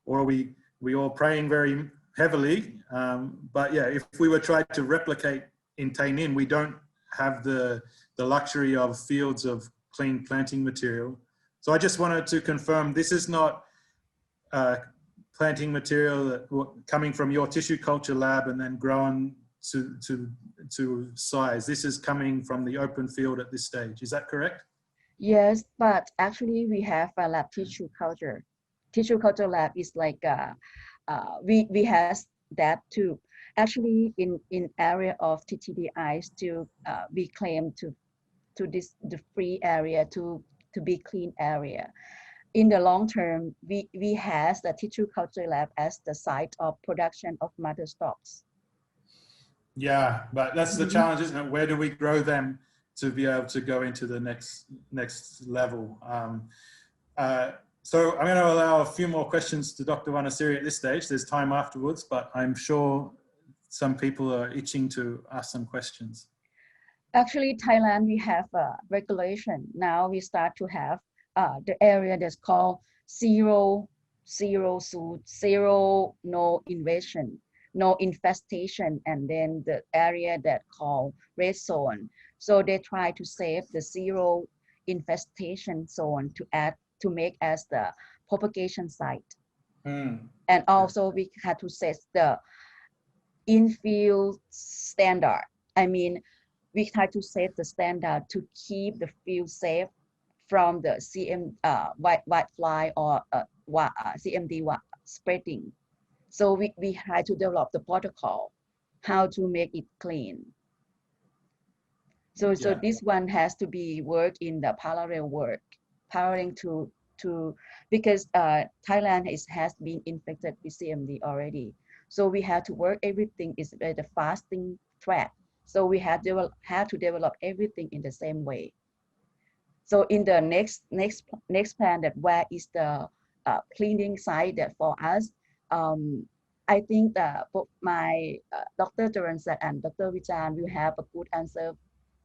Or are we all praying very heavily? But yeah, if we were trying to replicate in Tay Ninh, we don't have the luxury of fields of clean planting material. So I just wanted to confirm this is not planting material that coming from your tissue culture lab and then grown to size. This is coming from the open field at this stage. Is that correct? Yes, but actually we have a lab tissue culture. Tissue culture lab is like we has that too. Actually, in area of TTDI, still we claim to the free area to be clean area. In the long term, we has the tissue culture lab as the site of production of mother stocks. Yeah, but that's the challenge, isn't it? Where do we grow them to be able to go into the next level? So I'm going to allow a few more questions to Dr. Wanasiri at this stage. There's time afterwards, but I'm sure some people are itching to ask some questions. Actually, Thailand, we have a regulation. Now we start to have the area that's called zero no invasion, no infestation, and then the area that called red zone. So they try to save the zero infestation zone to make as the propagation site. And also we had to set the infield standard. I mean, we try to set the standard to keep the field safe from the white fly or CMD spreading. So we try to develop the protocol, how to make it clean. So this one has to be work in the parallel to because Thailand has been infected with CMD already. So we have to work everything is the fasting track. So we have to develop everything in the same way. So in the next plan, that where is the cleaning site that for us, I think that both my Dr. Taransat and Dr. Vichan will have a good answer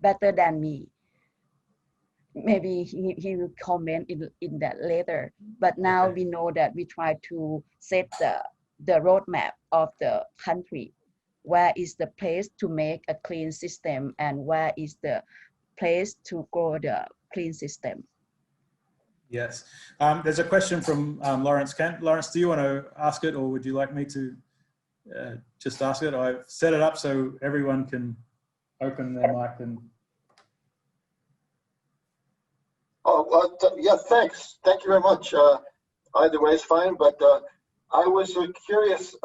better than me. Maybe he will comment in that later. But now we know that we try to set the roadmap of the country. Where is the place to make a clean system and where is the place to grow the clean system? Yes. There's a question from Lawrence Kent. Lawrence, do you want to ask it or would you like me to just ask it? I've set it up so everyone can open their mic and... Yeah, thanks. Thank you very much. Either way is fine, but I was curious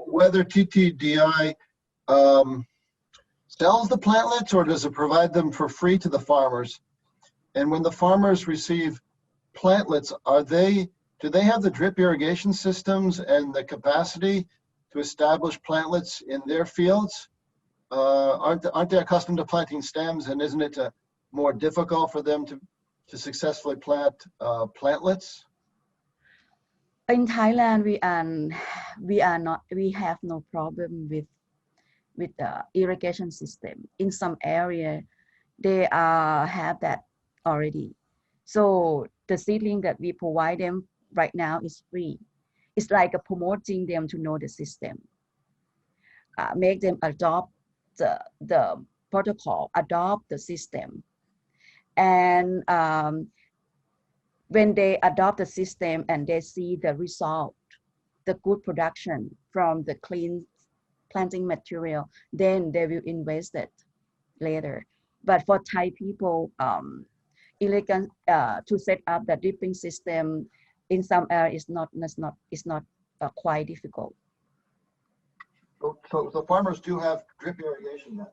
whether TTDI sells the plantlets or does it provide them for free to the farmers? And when the farmers receive plantlets, do they have the drip irrigation systems and the capacity to establish plantlets in their fields? Aren't they accustomed to planting stems, and isn't it more difficult for them to successfully plant plantlets? In Thailand, we have no problem with the irrigation system. In some area, they have that already. So the seedling that we provide them right now is free. It's like promoting them to know the system, make them adopt the protocol, adopt the system. And when they adopt the system and they see the result, the good production from the clean planting material, then they will invest it later. But for Thai people, elegant to set up the dripping system in some areas is not quite difficult. So farmers do have drip irrigation then?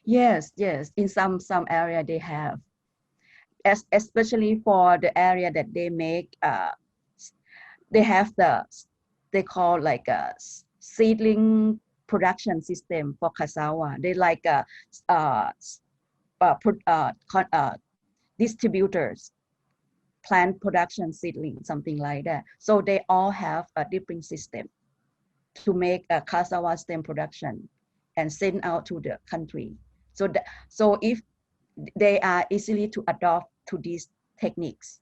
Yes. In some area they have. Especially for the area that they make, they have they call like a seedling production system for cassava. They like distributors, plant production seedling, something like that. So they all have a dripping system to make a cassava stem production and send out to the country. So if they are easily to adopt to these techniques.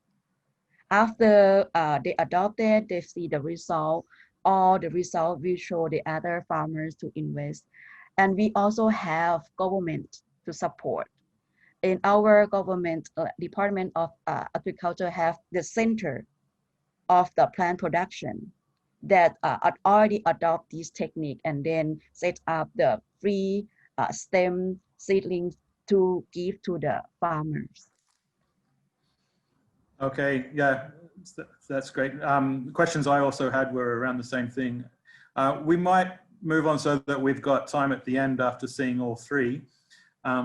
After they adopt it, they see the result. All the result will show the other farmers to invest. And we also have government to support. In our government Department of Agriculture have the center of the plant production that already adopt this technique and then set up the free stem seedlings to give to the farmers. Okay, yeah, that's great. Questions I also had were around the same thing. We might move on so that we've got time at the end after seeing all three.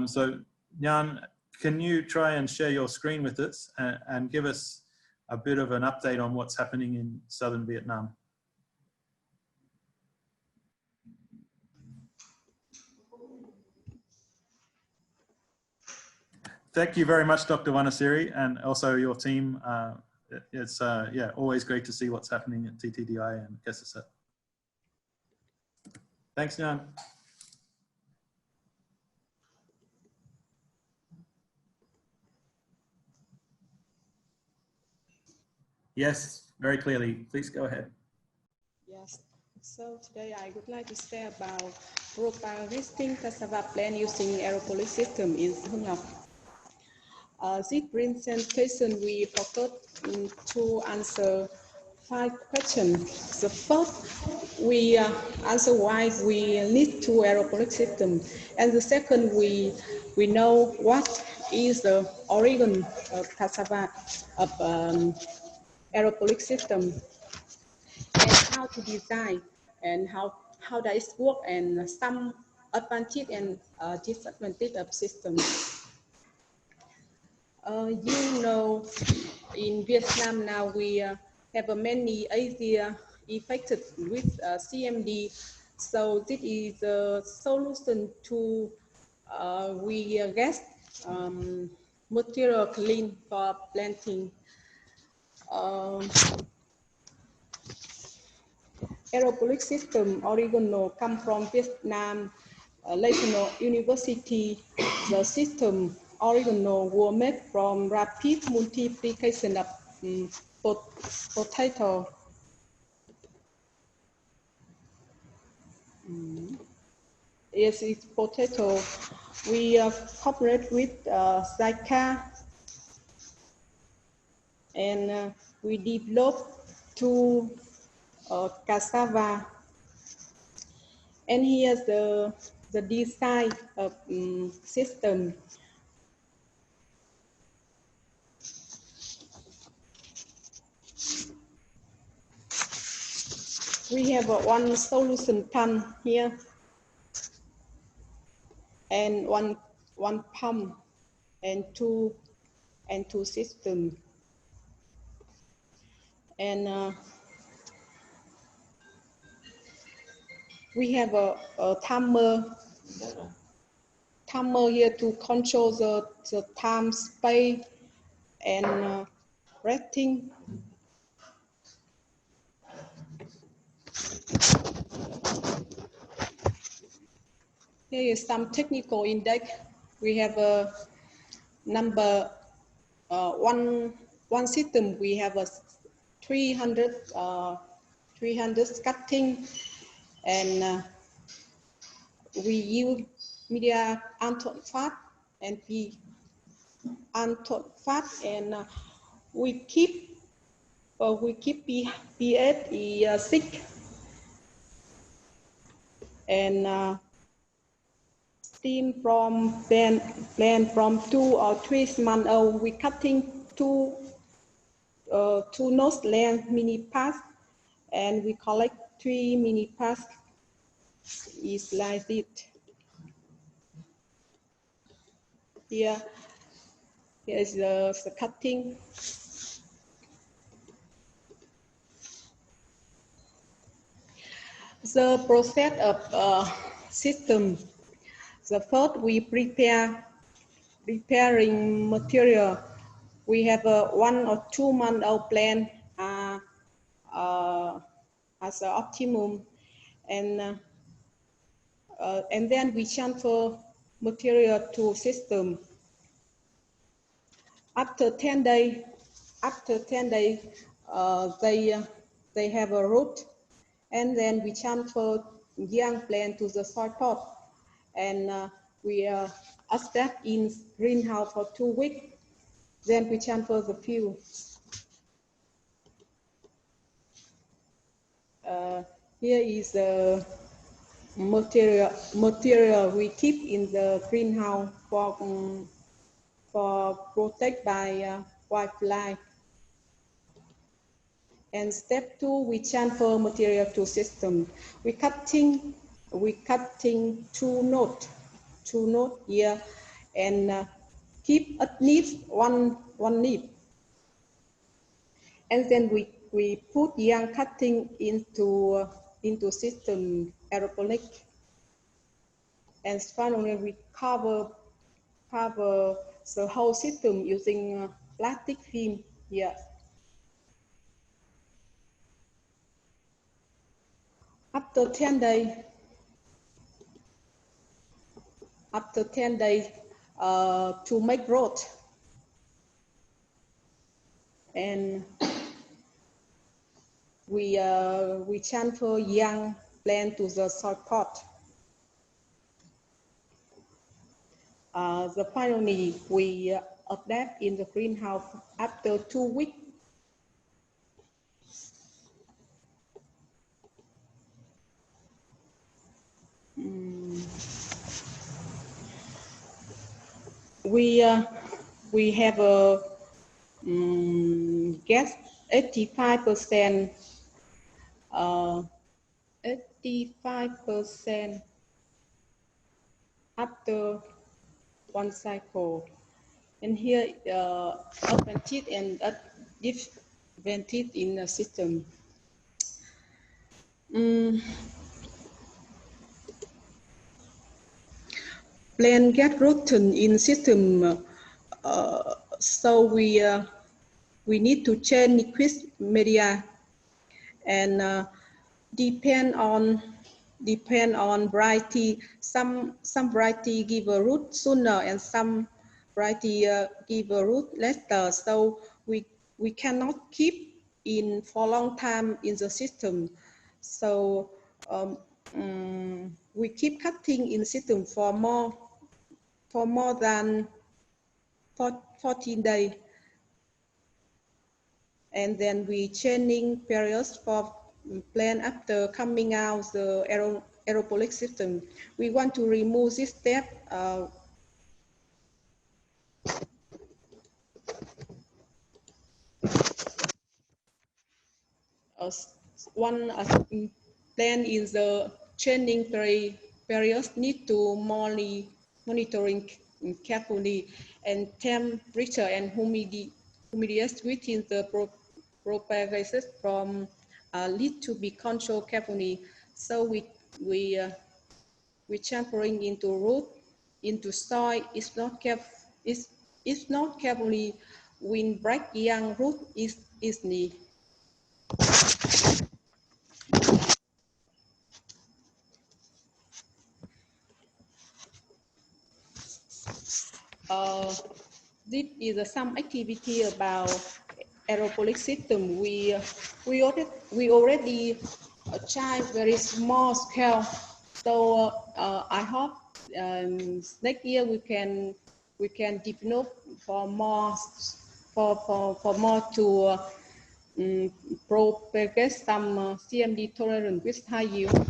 So Nhan, can you try and share your screen with us and give us a bit of an update on what's happening in southern Vietnam? Thank you very much, Dr. Wanasiri, and also your team. It's yeah, always great to see what's happening at TTDI and cassava. Thanks, Nhan. Yes, very clearly. Please go ahead. Yes. So today I would like to share about propagating cassava plant using aeroponics system in Hương Ngọc. This presentation we focus to answer 5 questions. The first, we answer why we need to aeroponics system, and the second, we know what is the origin of cassava of aeroponics system, and how to design and how does it work, and some advantage and disadvantage of systems. You know, in Vietnam now we have many area affected with CMD, so this is a solution to we get material clean for planting. Aeroponics system original come from Vietnam National University. The system original were made from rapid multiplication of potato. Yes, it's potato. We cooperate with Zika, and we develop two cassava. And here's the design of system. We have one solution pan here, and one pump, and two systems. And we have a timer here to control the time, space, and rating. Here is some technical index. We have a number one system. We have a 300 cutting, and we use media untold fat and untold fat, and we keep pH 6, and steam from plant from 2 or 3 months old. We cutting two nose length mini pass, and we collect 3 mini pass. Is like it. Here is the cutting. The process of system. The first, we preparing material. We have a 1 or 2 month old plant as an optimum, and then we transfer material to system. After 10 days, they have a root, and then we transfer young plant to the soil pot, and we accept in greenhouse for 2 weeks. Then we transfer the fuel. Here is the material we keep in the greenhouse for protect by wildlife. And step 2, we transfer material to system. We cutting 2 nodes here, and keep at least one leaf. And then we put young cutting into system aeroponic. And finally, we cover the whole system using plastic film here. After 10 days, to make growth, and we transfer young plant to the soil pot. Finally, we adapt in the greenhouse after 2 weeks. We have a guess 85%. 85% after 1 cycle. And here advantage and disadvantage in the system. Plant get rotten in system, so we need to change liquid media, and depend on variety. Some variety give a root sooner, and some variety give a root later. So we cannot keep in for a long time in the system. So we keep cutting in the system for more than 14 days. And then we changing periods for plant after coming out the aeroponic system. We want to remove this step. One plant in the changing periods need to monitoring carefully, and temperature and humidity within the propagate from need to be controlled carefully. So we transferring into root, into soil. It's not carefully. When break young root is easily. This is some activity about aeroponic system. We already try very small scale. So I hope next year we can develop for more to propagate some CMD tolerant with high yield.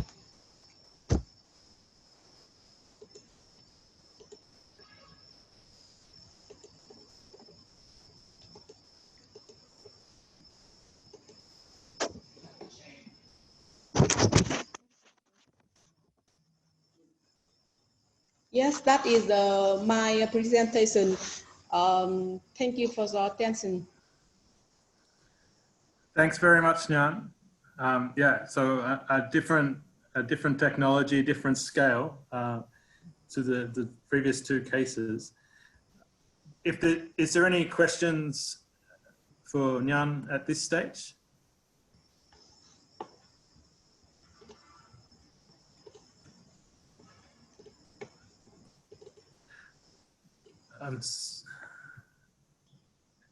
Yes, that is my presentation. Thank you for the attention. Thanks very much, Nhan. Yeah, so a different technology, different scale to the previous 2 cases. Is there any questions for Nhan at this stage?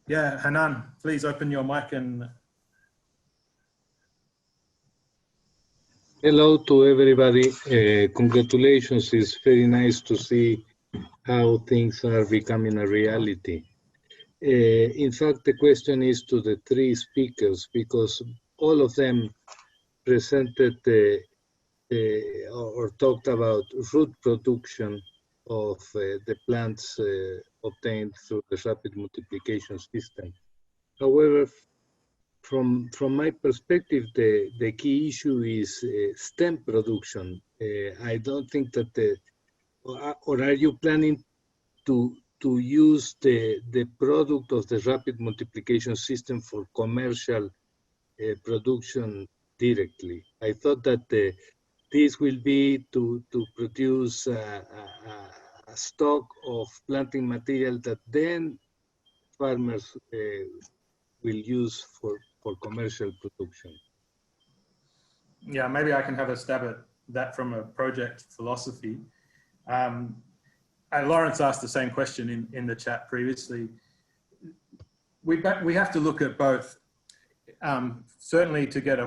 Yeah, Hanan, please open your mic and. Hello to everybody. Congratulations. It's very nice to see how things are becoming a reality. In fact, the question is to the 3 speakers, because all of them presented or talked about root production of the plants obtained through the rapid multiplication system. However, from my perspective, the key issue is stem production. I don't think that or are you planning to use the product of the rapid multiplication system for commercial production directly? I thought that this will be to produce a stock of planting material that then farmers will use for commercial production. Yeah, maybe I can have a stab at that from a project philosophy. Lawrence asked the same question in the chat previously. We have to look at both. Certainly, to get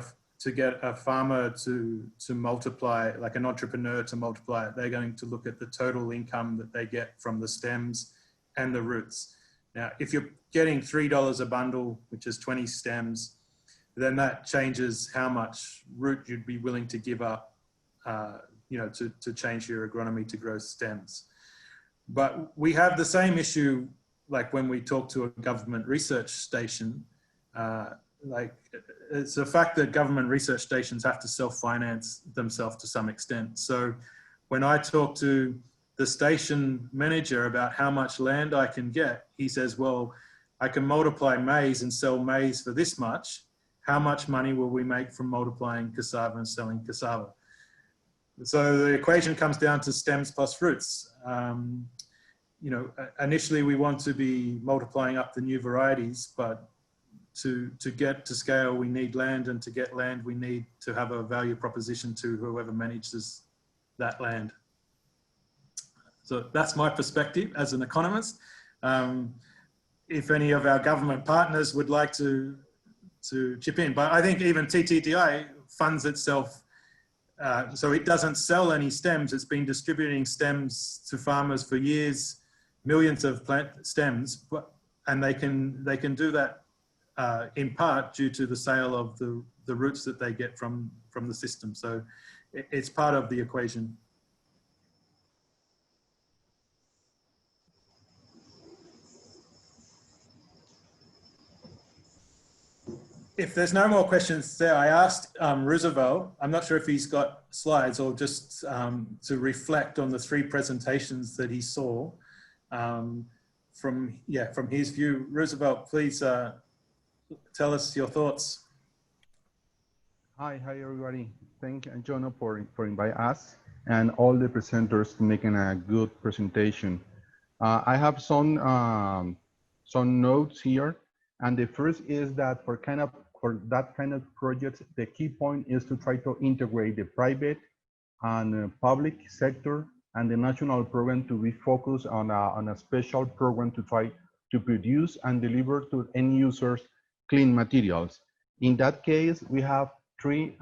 a farmer to multiply, like an entrepreneur to multiply it, they're going to look at the total income that they get from the stems and the roots. Now, if you're getting $3 a bundle, which is 20 stems, then that changes how much root you'd be willing to give up, to change your agronomy to grow stems. But we have the same issue, like when we talk to a government research station, it's a fact that government research stations have to self-finance themselves to some extent. So when I talk to the station manager about how much land I can get, he says, well, I can multiply maize and sell maize for this much. How much money will we make from multiplying cassava and selling cassava? So the equation comes down to stems plus roots. Initially we want to be multiplying up the new varieties, but to get to scale, we need land, and to get land, we need to have a value proposition to whoever manages that land. So that's my perspective as an economist. If any of our government partners would like to chip in, but I think even TTDI funds itself, so it doesn't sell any stems. It's been distributing stems to farmers for years, millions of plant stems, and they can do that in part due to the sale of the roots that they get from the system. So it's part of the equation. If there's no more questions there, I asked Roosevelt, I'm not sure if he's got slides or just to reflect on the three presentations that he saw from his view. Roosevelt, please tell us your thoughts. Hi everybody. Thank you, Jono, for inviting us and all the presenters to making a good presentation. I have some notes here, and the first is that for that kind of projects, the key point is to try to integrate the private and public sector and the national program to be focused on a special program to try to produce and deliver to end users clean materials. In that case, we have three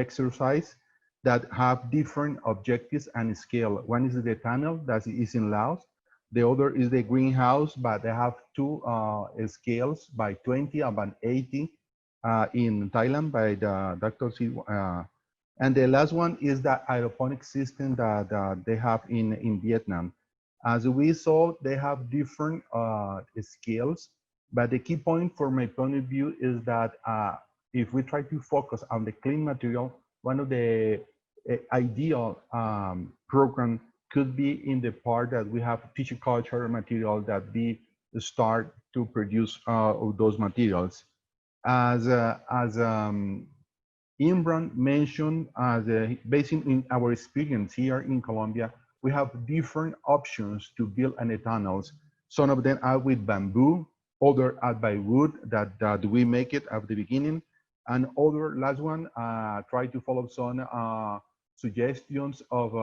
exercises that have different objectives and scale. One is the tunnel that is in Laos. The other is the greenhouse, but they have two scales by 20 and by 80 in Thailand by the Dr. And the last one is the aeroponics system that they have in Vietnam. As we saw, they have different scales, but the key point from my point of view is that if we try to focus on the clean material, one of the ideal program could be in the part that we have tissue culture material that we start to produce those materials. As Imran mentioned, based in our experience here in Colombia, we have different options to build ethanol. Some of them are with bamboo, other are by wood that we make it at the beginning, and other last one try to follow some suggestions of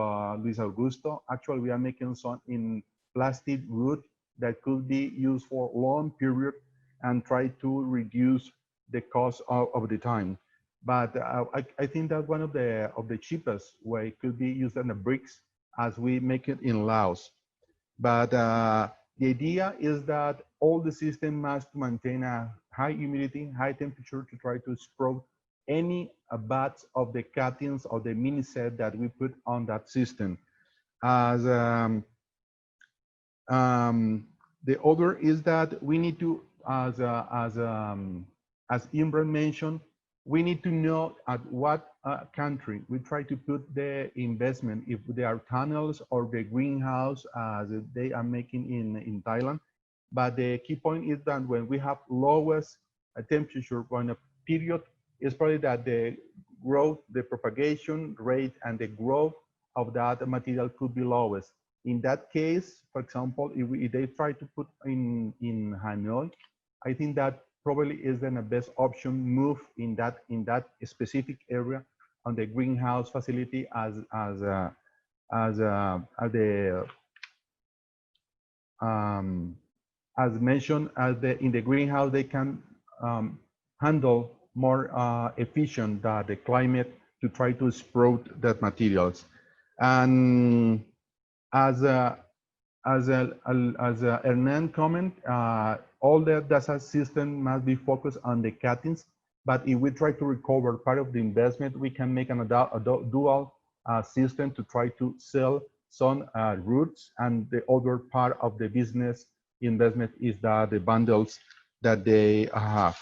Luis Augusto. Actually, we are making some in plastic wood that could be used for long period and try to reduce the cost of the time. But I think that one of the cheapest way could be used on the bricks as we make it in Laos. But the idea is that all the system must maintain a high humidity, high temperature to try to sprout any batch of the cuttings of the mini set that we put on that system. As the other is that we need to, as Imran mentioned, we need to know at what country we try to put the investment, if they are tunnels or the greenhouse as they are making in Thailand. But the key point is that when we have lowest temperature on a period, it's probably that the growth, the propagation rate and the growth of that material could be lowest. In that case, for example, if they try to put in Hanoi, I think that probably is then a best option move in that specific area on the greenhouse facility as mentioned, in the greenhouse they can handle more efficient the climate to try to sprout that materials. And as Hernan comment, all the data system must be focused on the cuttings. But if we try to recover part of the investment, we can make a dual system to try to sell some roots, and the other part of the business investment is the bundles that they have.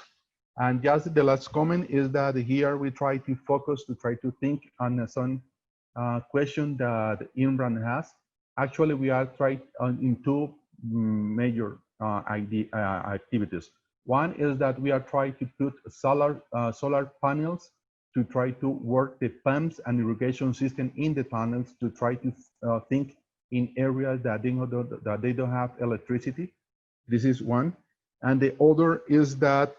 And just the last comment is that here we try to focus to try to think on some question that Imran has. Actually, we are trying in two major activities. One is that we are trying to put solar panels to try to work the pumps and irrigation system in the tunnels to try to think in areas that they don't have electricity. This is one. And the other is that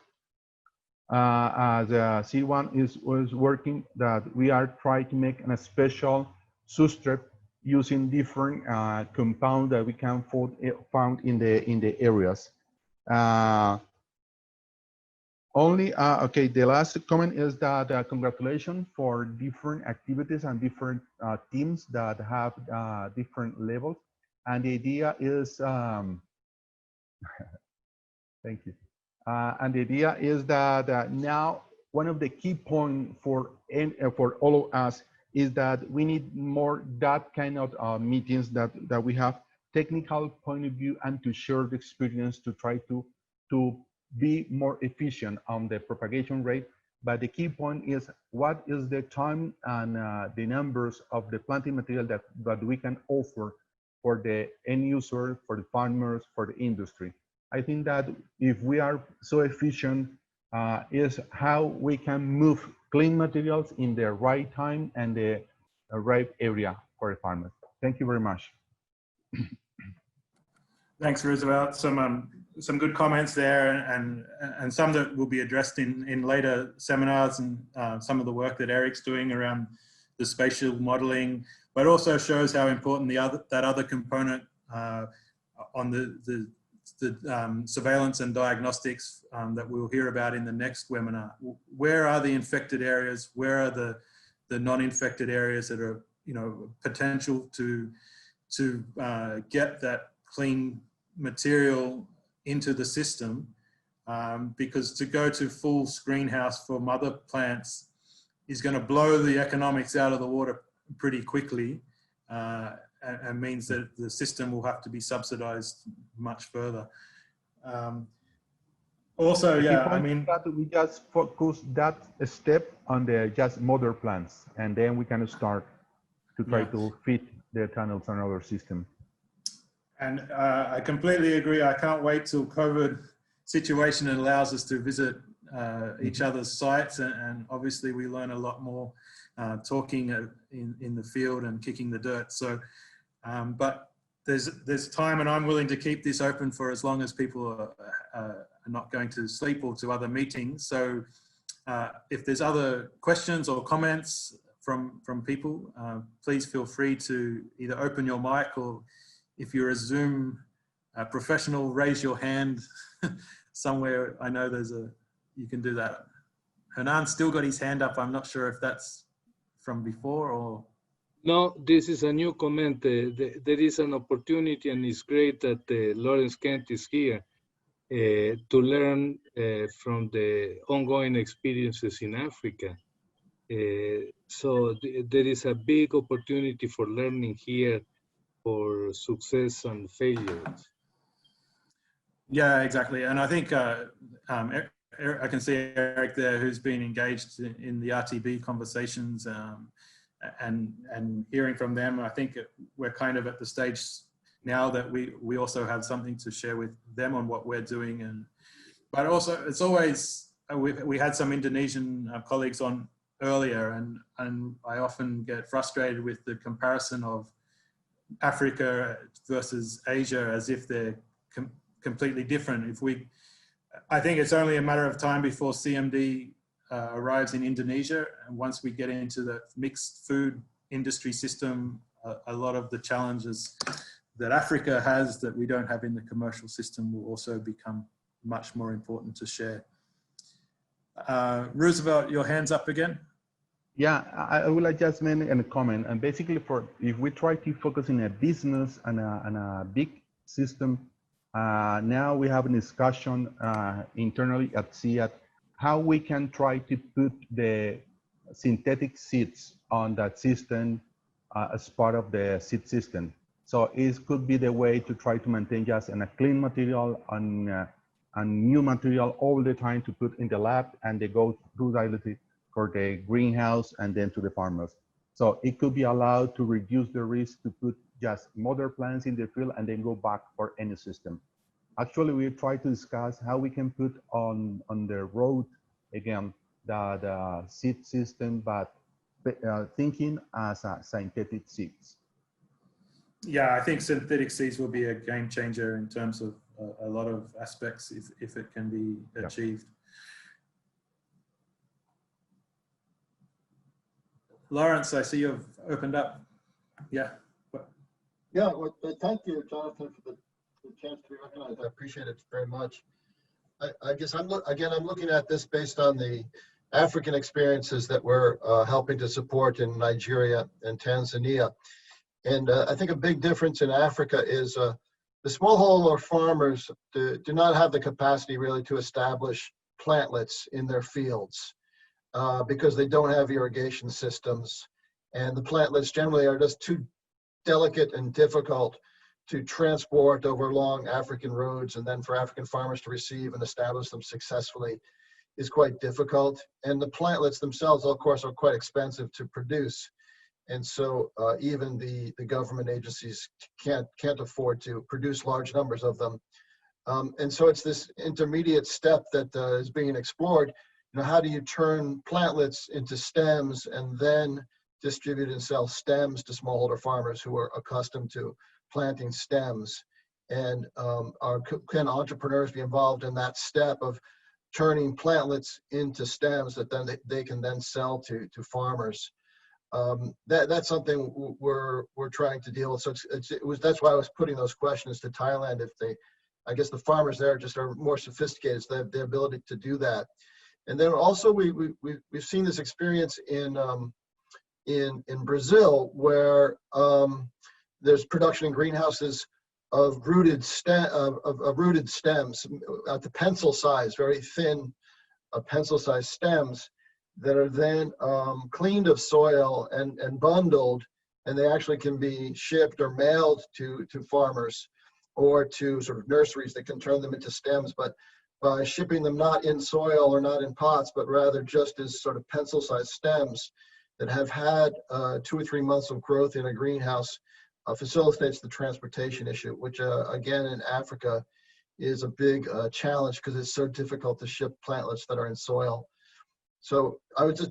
as C1 is working, that we are trying to make a special substrate using different compounds that we can found in the areas. Okay, the last comment is that congratulations for different activities and different teams that have different levels. And the idea is, thank you. And the idea is that now one of the key points for all of us is that we need more that kind of meetings that we have technical point of view and to share the experience to try to be more efficient on the propagation rate. But the key point is what is the time and the numbers of the planting material that we can offer for the end user, for the farmers, for the industry. I think that if we are so efficient, is how we can move clean materials in the right time and the right area for the farmers. Thank you very much. Thanks, Roosevelt. Some good comments there, and some that will be addressed in later seminars, and some of the work that Eric's doing around the spatial modeling, but also shows how important that other component on the surveillance and diagnostics that we'll hear about in the next webinar. Where are the infected areas? Where are the non-infected areas that are, potential to get that clean material into the system? Because to go to full greenhouse for mother plants is going to blow the economics out of the water pretty quickly. And means that the system will have to be subsidized much further. Also, yeah, I mean, that we just focus that step on the just mother plants, and then we can start to try to fit the tunnels on our system. And I completely agree. I can't wait till COVID situation allows us to visit each other's sites, and obviously we learn a lot more talking in the field and kicking the dirt. So. But there's time, and I'm willing to keep this open for as long as people are not going to sleep or to other meetings. So if there's other questions or comments from people, please feel free to either open your mic, or if you're a Zoom professional, raise your hand somewhere. I know you can do that. Hernan's still got his hand up. I'm not sure if that's from before or. No, this is a new comment. There is an opportunity, and it's great that Lawrence Kent is here. to learn from the ongoing experiences in Africa. So there is a big opportunity for learning here for success and failures. Yeah, exactly. And I think I can see Eric there, who's been engaged in the RTB conversations and hearing from them. I think we're kind of at the stage now that we also have something to share with them on what we're doing. But also it's always, we had some Indonesian colleagues on earlier, and I often get frustrated with the comparison of Africa versus Asia as if they're completely different. I think it's only a matter of time before CMD arrives in Indonesia, and once we get into the mixed food industry system, a lot of the challenges that Africa has that we don't have in the commercial system will also become much more important to share. Roosevelt, your hand's up again. Yeah, I would like just make a comment. And basically, if we try to focus in a business and a big system, now we have a discussion internally at SEAT how we can try to put the synthetic seeds on that system as part of the seed system. So it could be the way to try to maintain just a clean material and new material all the time to put in the lab, and they go through directly for the greenhouse and then to the farmers. So it could be allowed to reduce the risk to put just mother plants in the field and then go back for any system. Actually, we try to discuss how we can put on the road again the seed system, but thinking as a synthetic seeds. Yeah, I think synthetic seeds will be a game changer in terms of a lot of aspects if it can be achieved. Lawrence, I see you've opened up. Yeah. Yeah, well, thank you, Jonathan, for the chance to be recognized. I appreciate it very much. I guess I'm looking at this based on the African experiences that we're helping to support in Nigeria and Tanzania. And I think a big difference in Africa is the smallholder farmers do not have the capacity really to establish plantlets in their fields because they don't have irrigation systems. And the plantlets generally are just too delicate and difficult to transport over long African roads, and then for African farmers to receive and establish them successfully is quite difficult. And the plantlets themselves, of course, are quite expensive to produce. And so even the government agencies can't afford to produce large numbers of them. And so it's this intermediate step that is being explored. You know, how do you turn plantlets into stems and then distribute and sell stems to smallholder farmers who are accustomed to planting stems? And can entrepreneurs be involved in that step of turning plantlets into stems that then they can then sell to farmers? That's something we're trying to deal with. So that's why I was putting those questions to Thailand. I guess the farmers there just are more sophisticated, so they have the ability to do that. And then also we've seen this experience in Brazil, where there's production in greenhouses of rooted stems at the pencil size, very thin pencil-sized stems that are then cleaned of soil and bundled, and they actually can be shipped or mailed to farmers or to sort of nurseries that can turn them into stems, but by shipping them not in soil or not in pots, but rather just as sort of pencil-sized stems that have had 2 or 3 months of growth in a greenhouse, facilitates the transportation issue, which again in Africa is a big challenge because it's so difficult to ship plantlets that are in soil. So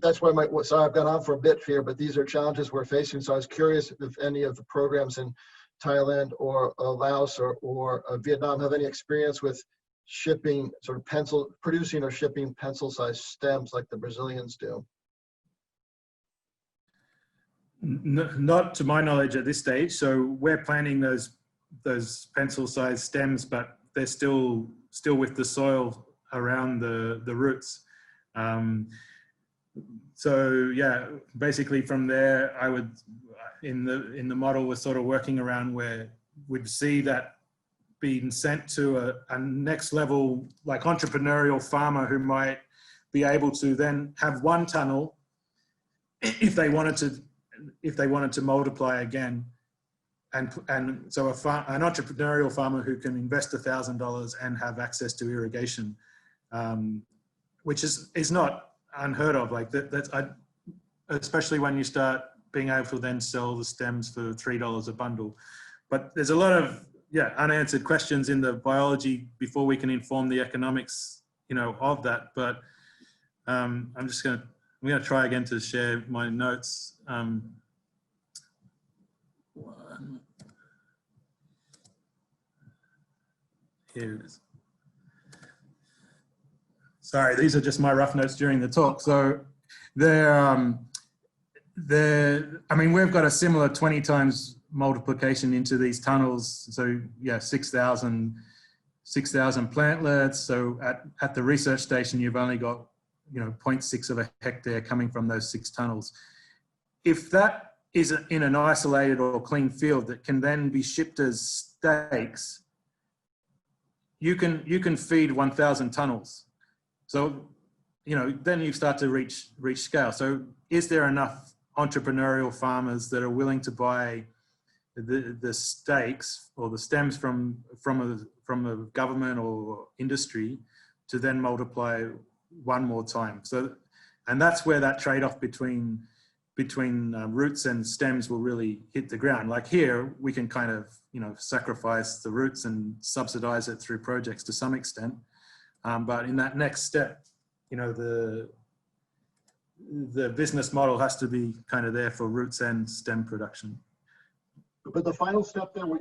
that's why sorry, I've gone on for a bit here, but these are challenges we're facing. So I was curious if any of the programs in Thailand or Laos or Vietnam have any experience with shipping producing or shipping pencil-sized stems like the Brazilians do. Not to my knowledge at this stage. So we're planting those pencil-sized stems, but they're still with the soil around the roots. So yeah, basically from there, I would in the model we're sort of working around where we'd see that been sent to a next level, like entrepreneurial farmer who might be able to then have one tunnel if they wanted to multiply again. And so an entrepreneurial farmer who can invest $1,000 and have access to irrigation, which is not unheard of. Like especially when you start being able to then sell the stems for $3 a bundle. But there's a lot of unanswered questions in the biology before we can inform the economics, of that. But I'm gonna try again to share my notes. Here it is. Sorry, these are just my rough notes during the talk. So I mean, we've got a similar 20 times multiplication into these tunnels. So yeah, 6,000 plantlets. So at the research station, you've only got, 0.6 of a hectare coming from those 6 tunnels. If that is in an isolated or clean field that can then be shipped as stakes, you can feed 1,000 tunnels. So, then you start to reach scale. So is there enough entrepreneurial farmers that are willing to buy the stakes or the stems from a government or industry to then multiply one more time? So, and that's where that trade-off between roots and stems will really hit the ground. Like here, we can kind of, sacrifice the roots and subsidize it through projects to some extent. But in that next step, the business model has to be kind of there for roots and stem production. But the final step there, on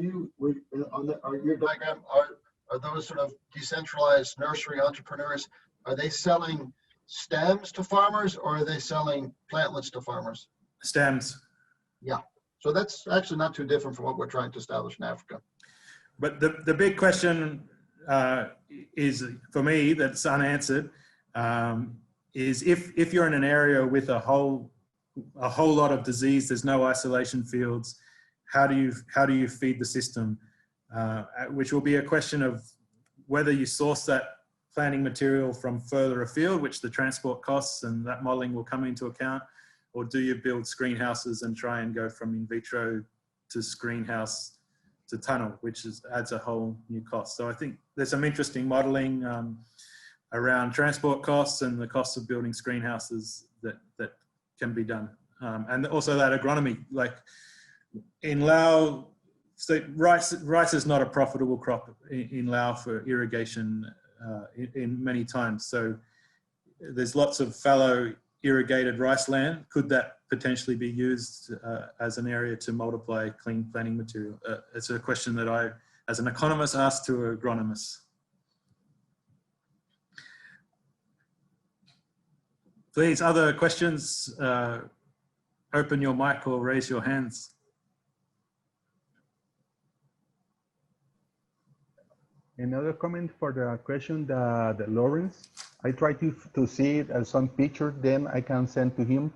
your diagram, are those sort of decentralized nursery entrepreneurs, are they selling stems to farmers or are they selling plantlets to farmers? Stems. Yeah. So that's actually not too different from what we're trying to establish in Africa. But the big question is, for me, that's unanswered, is if you're in an area with a whole lot of disease, there's no isolation fields, how do you feed the system? Which will be a question of whether you source that planting material from further afield, which the transport costs and that modeling will come into account, or do you build screen houses and try and go from in vitro to screen house to tunnel, which adds a whole new cost. So I think there's some interesting modeling around transport costs and the costs of building screen houses that can be done. And also that agronomy, like in Lao, so rice is not a profitable crop in Lao for irrigation in many times. So there's lots of fallow irrigated rice land. Could that potentially be used as an area to multiply clean planting material? It's a question that I, as an economist, ask to agronomists. Please, other questions? Open your mic or raise your hands. Another comment for the question that Lawrence, I try to see it as some picture, then I can send to him.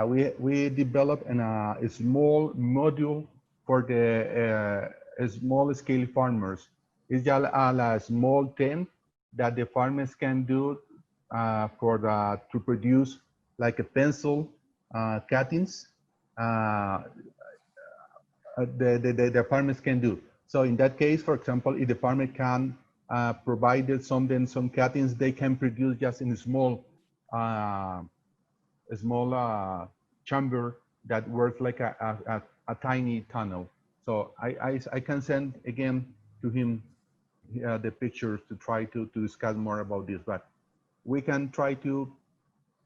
We developed a small module for the small scale farmers. It's just a small tent that the farmers can do to produce like a pencil cuttings. The farmers can do. So in that case, for example, if the farmer can provide some cuttings, they can produce just in a small chamber that works like a tiny tunnel. So I can send again to him the pictures to try to discuss more about this. But we can try to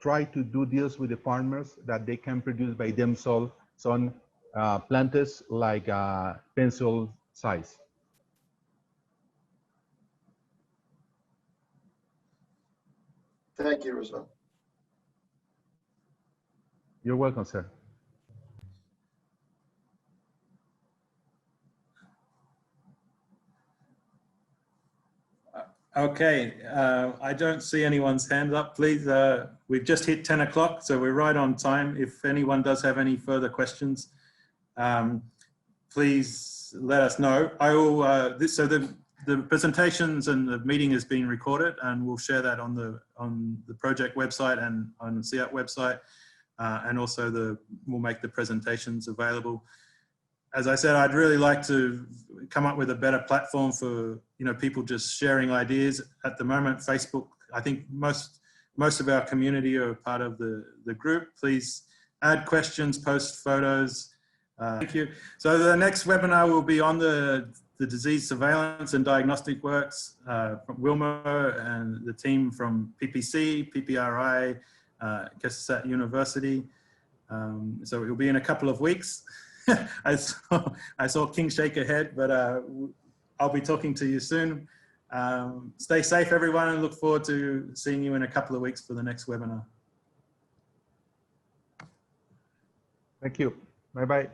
do this with the farmers that they can produce by themselves some plants like pencil size. Thank you, Rizwan. You're welcome, sir. Okay, I don't see anyone's hand up. Please, we've just hit 10 o'clock, so we're right on time. If anyone does have any further questions, please let us know. I will, so the presentations and the meeting is being recorded, and we'll share that on the project website and on the CIAT website, and also we'll make the presentations available. As I said, I'd really like to come up with a better platform for people just sharing ideas. At the moment, Facebook, I think most of our community are part of the group. Please add questions, post photos. Thank you. So the next webinar will be on the disease surveillance and diagnostic works from Wilma and the team from PPC, PPRI, Cassava University. So it will be in a couple of weeks. I saw King shake her head, but I'll be talking to you soon. Stay safe, everyone, and look forward to seeing you in a couple of weeks for the next webinar. Thank you. Bye-bye.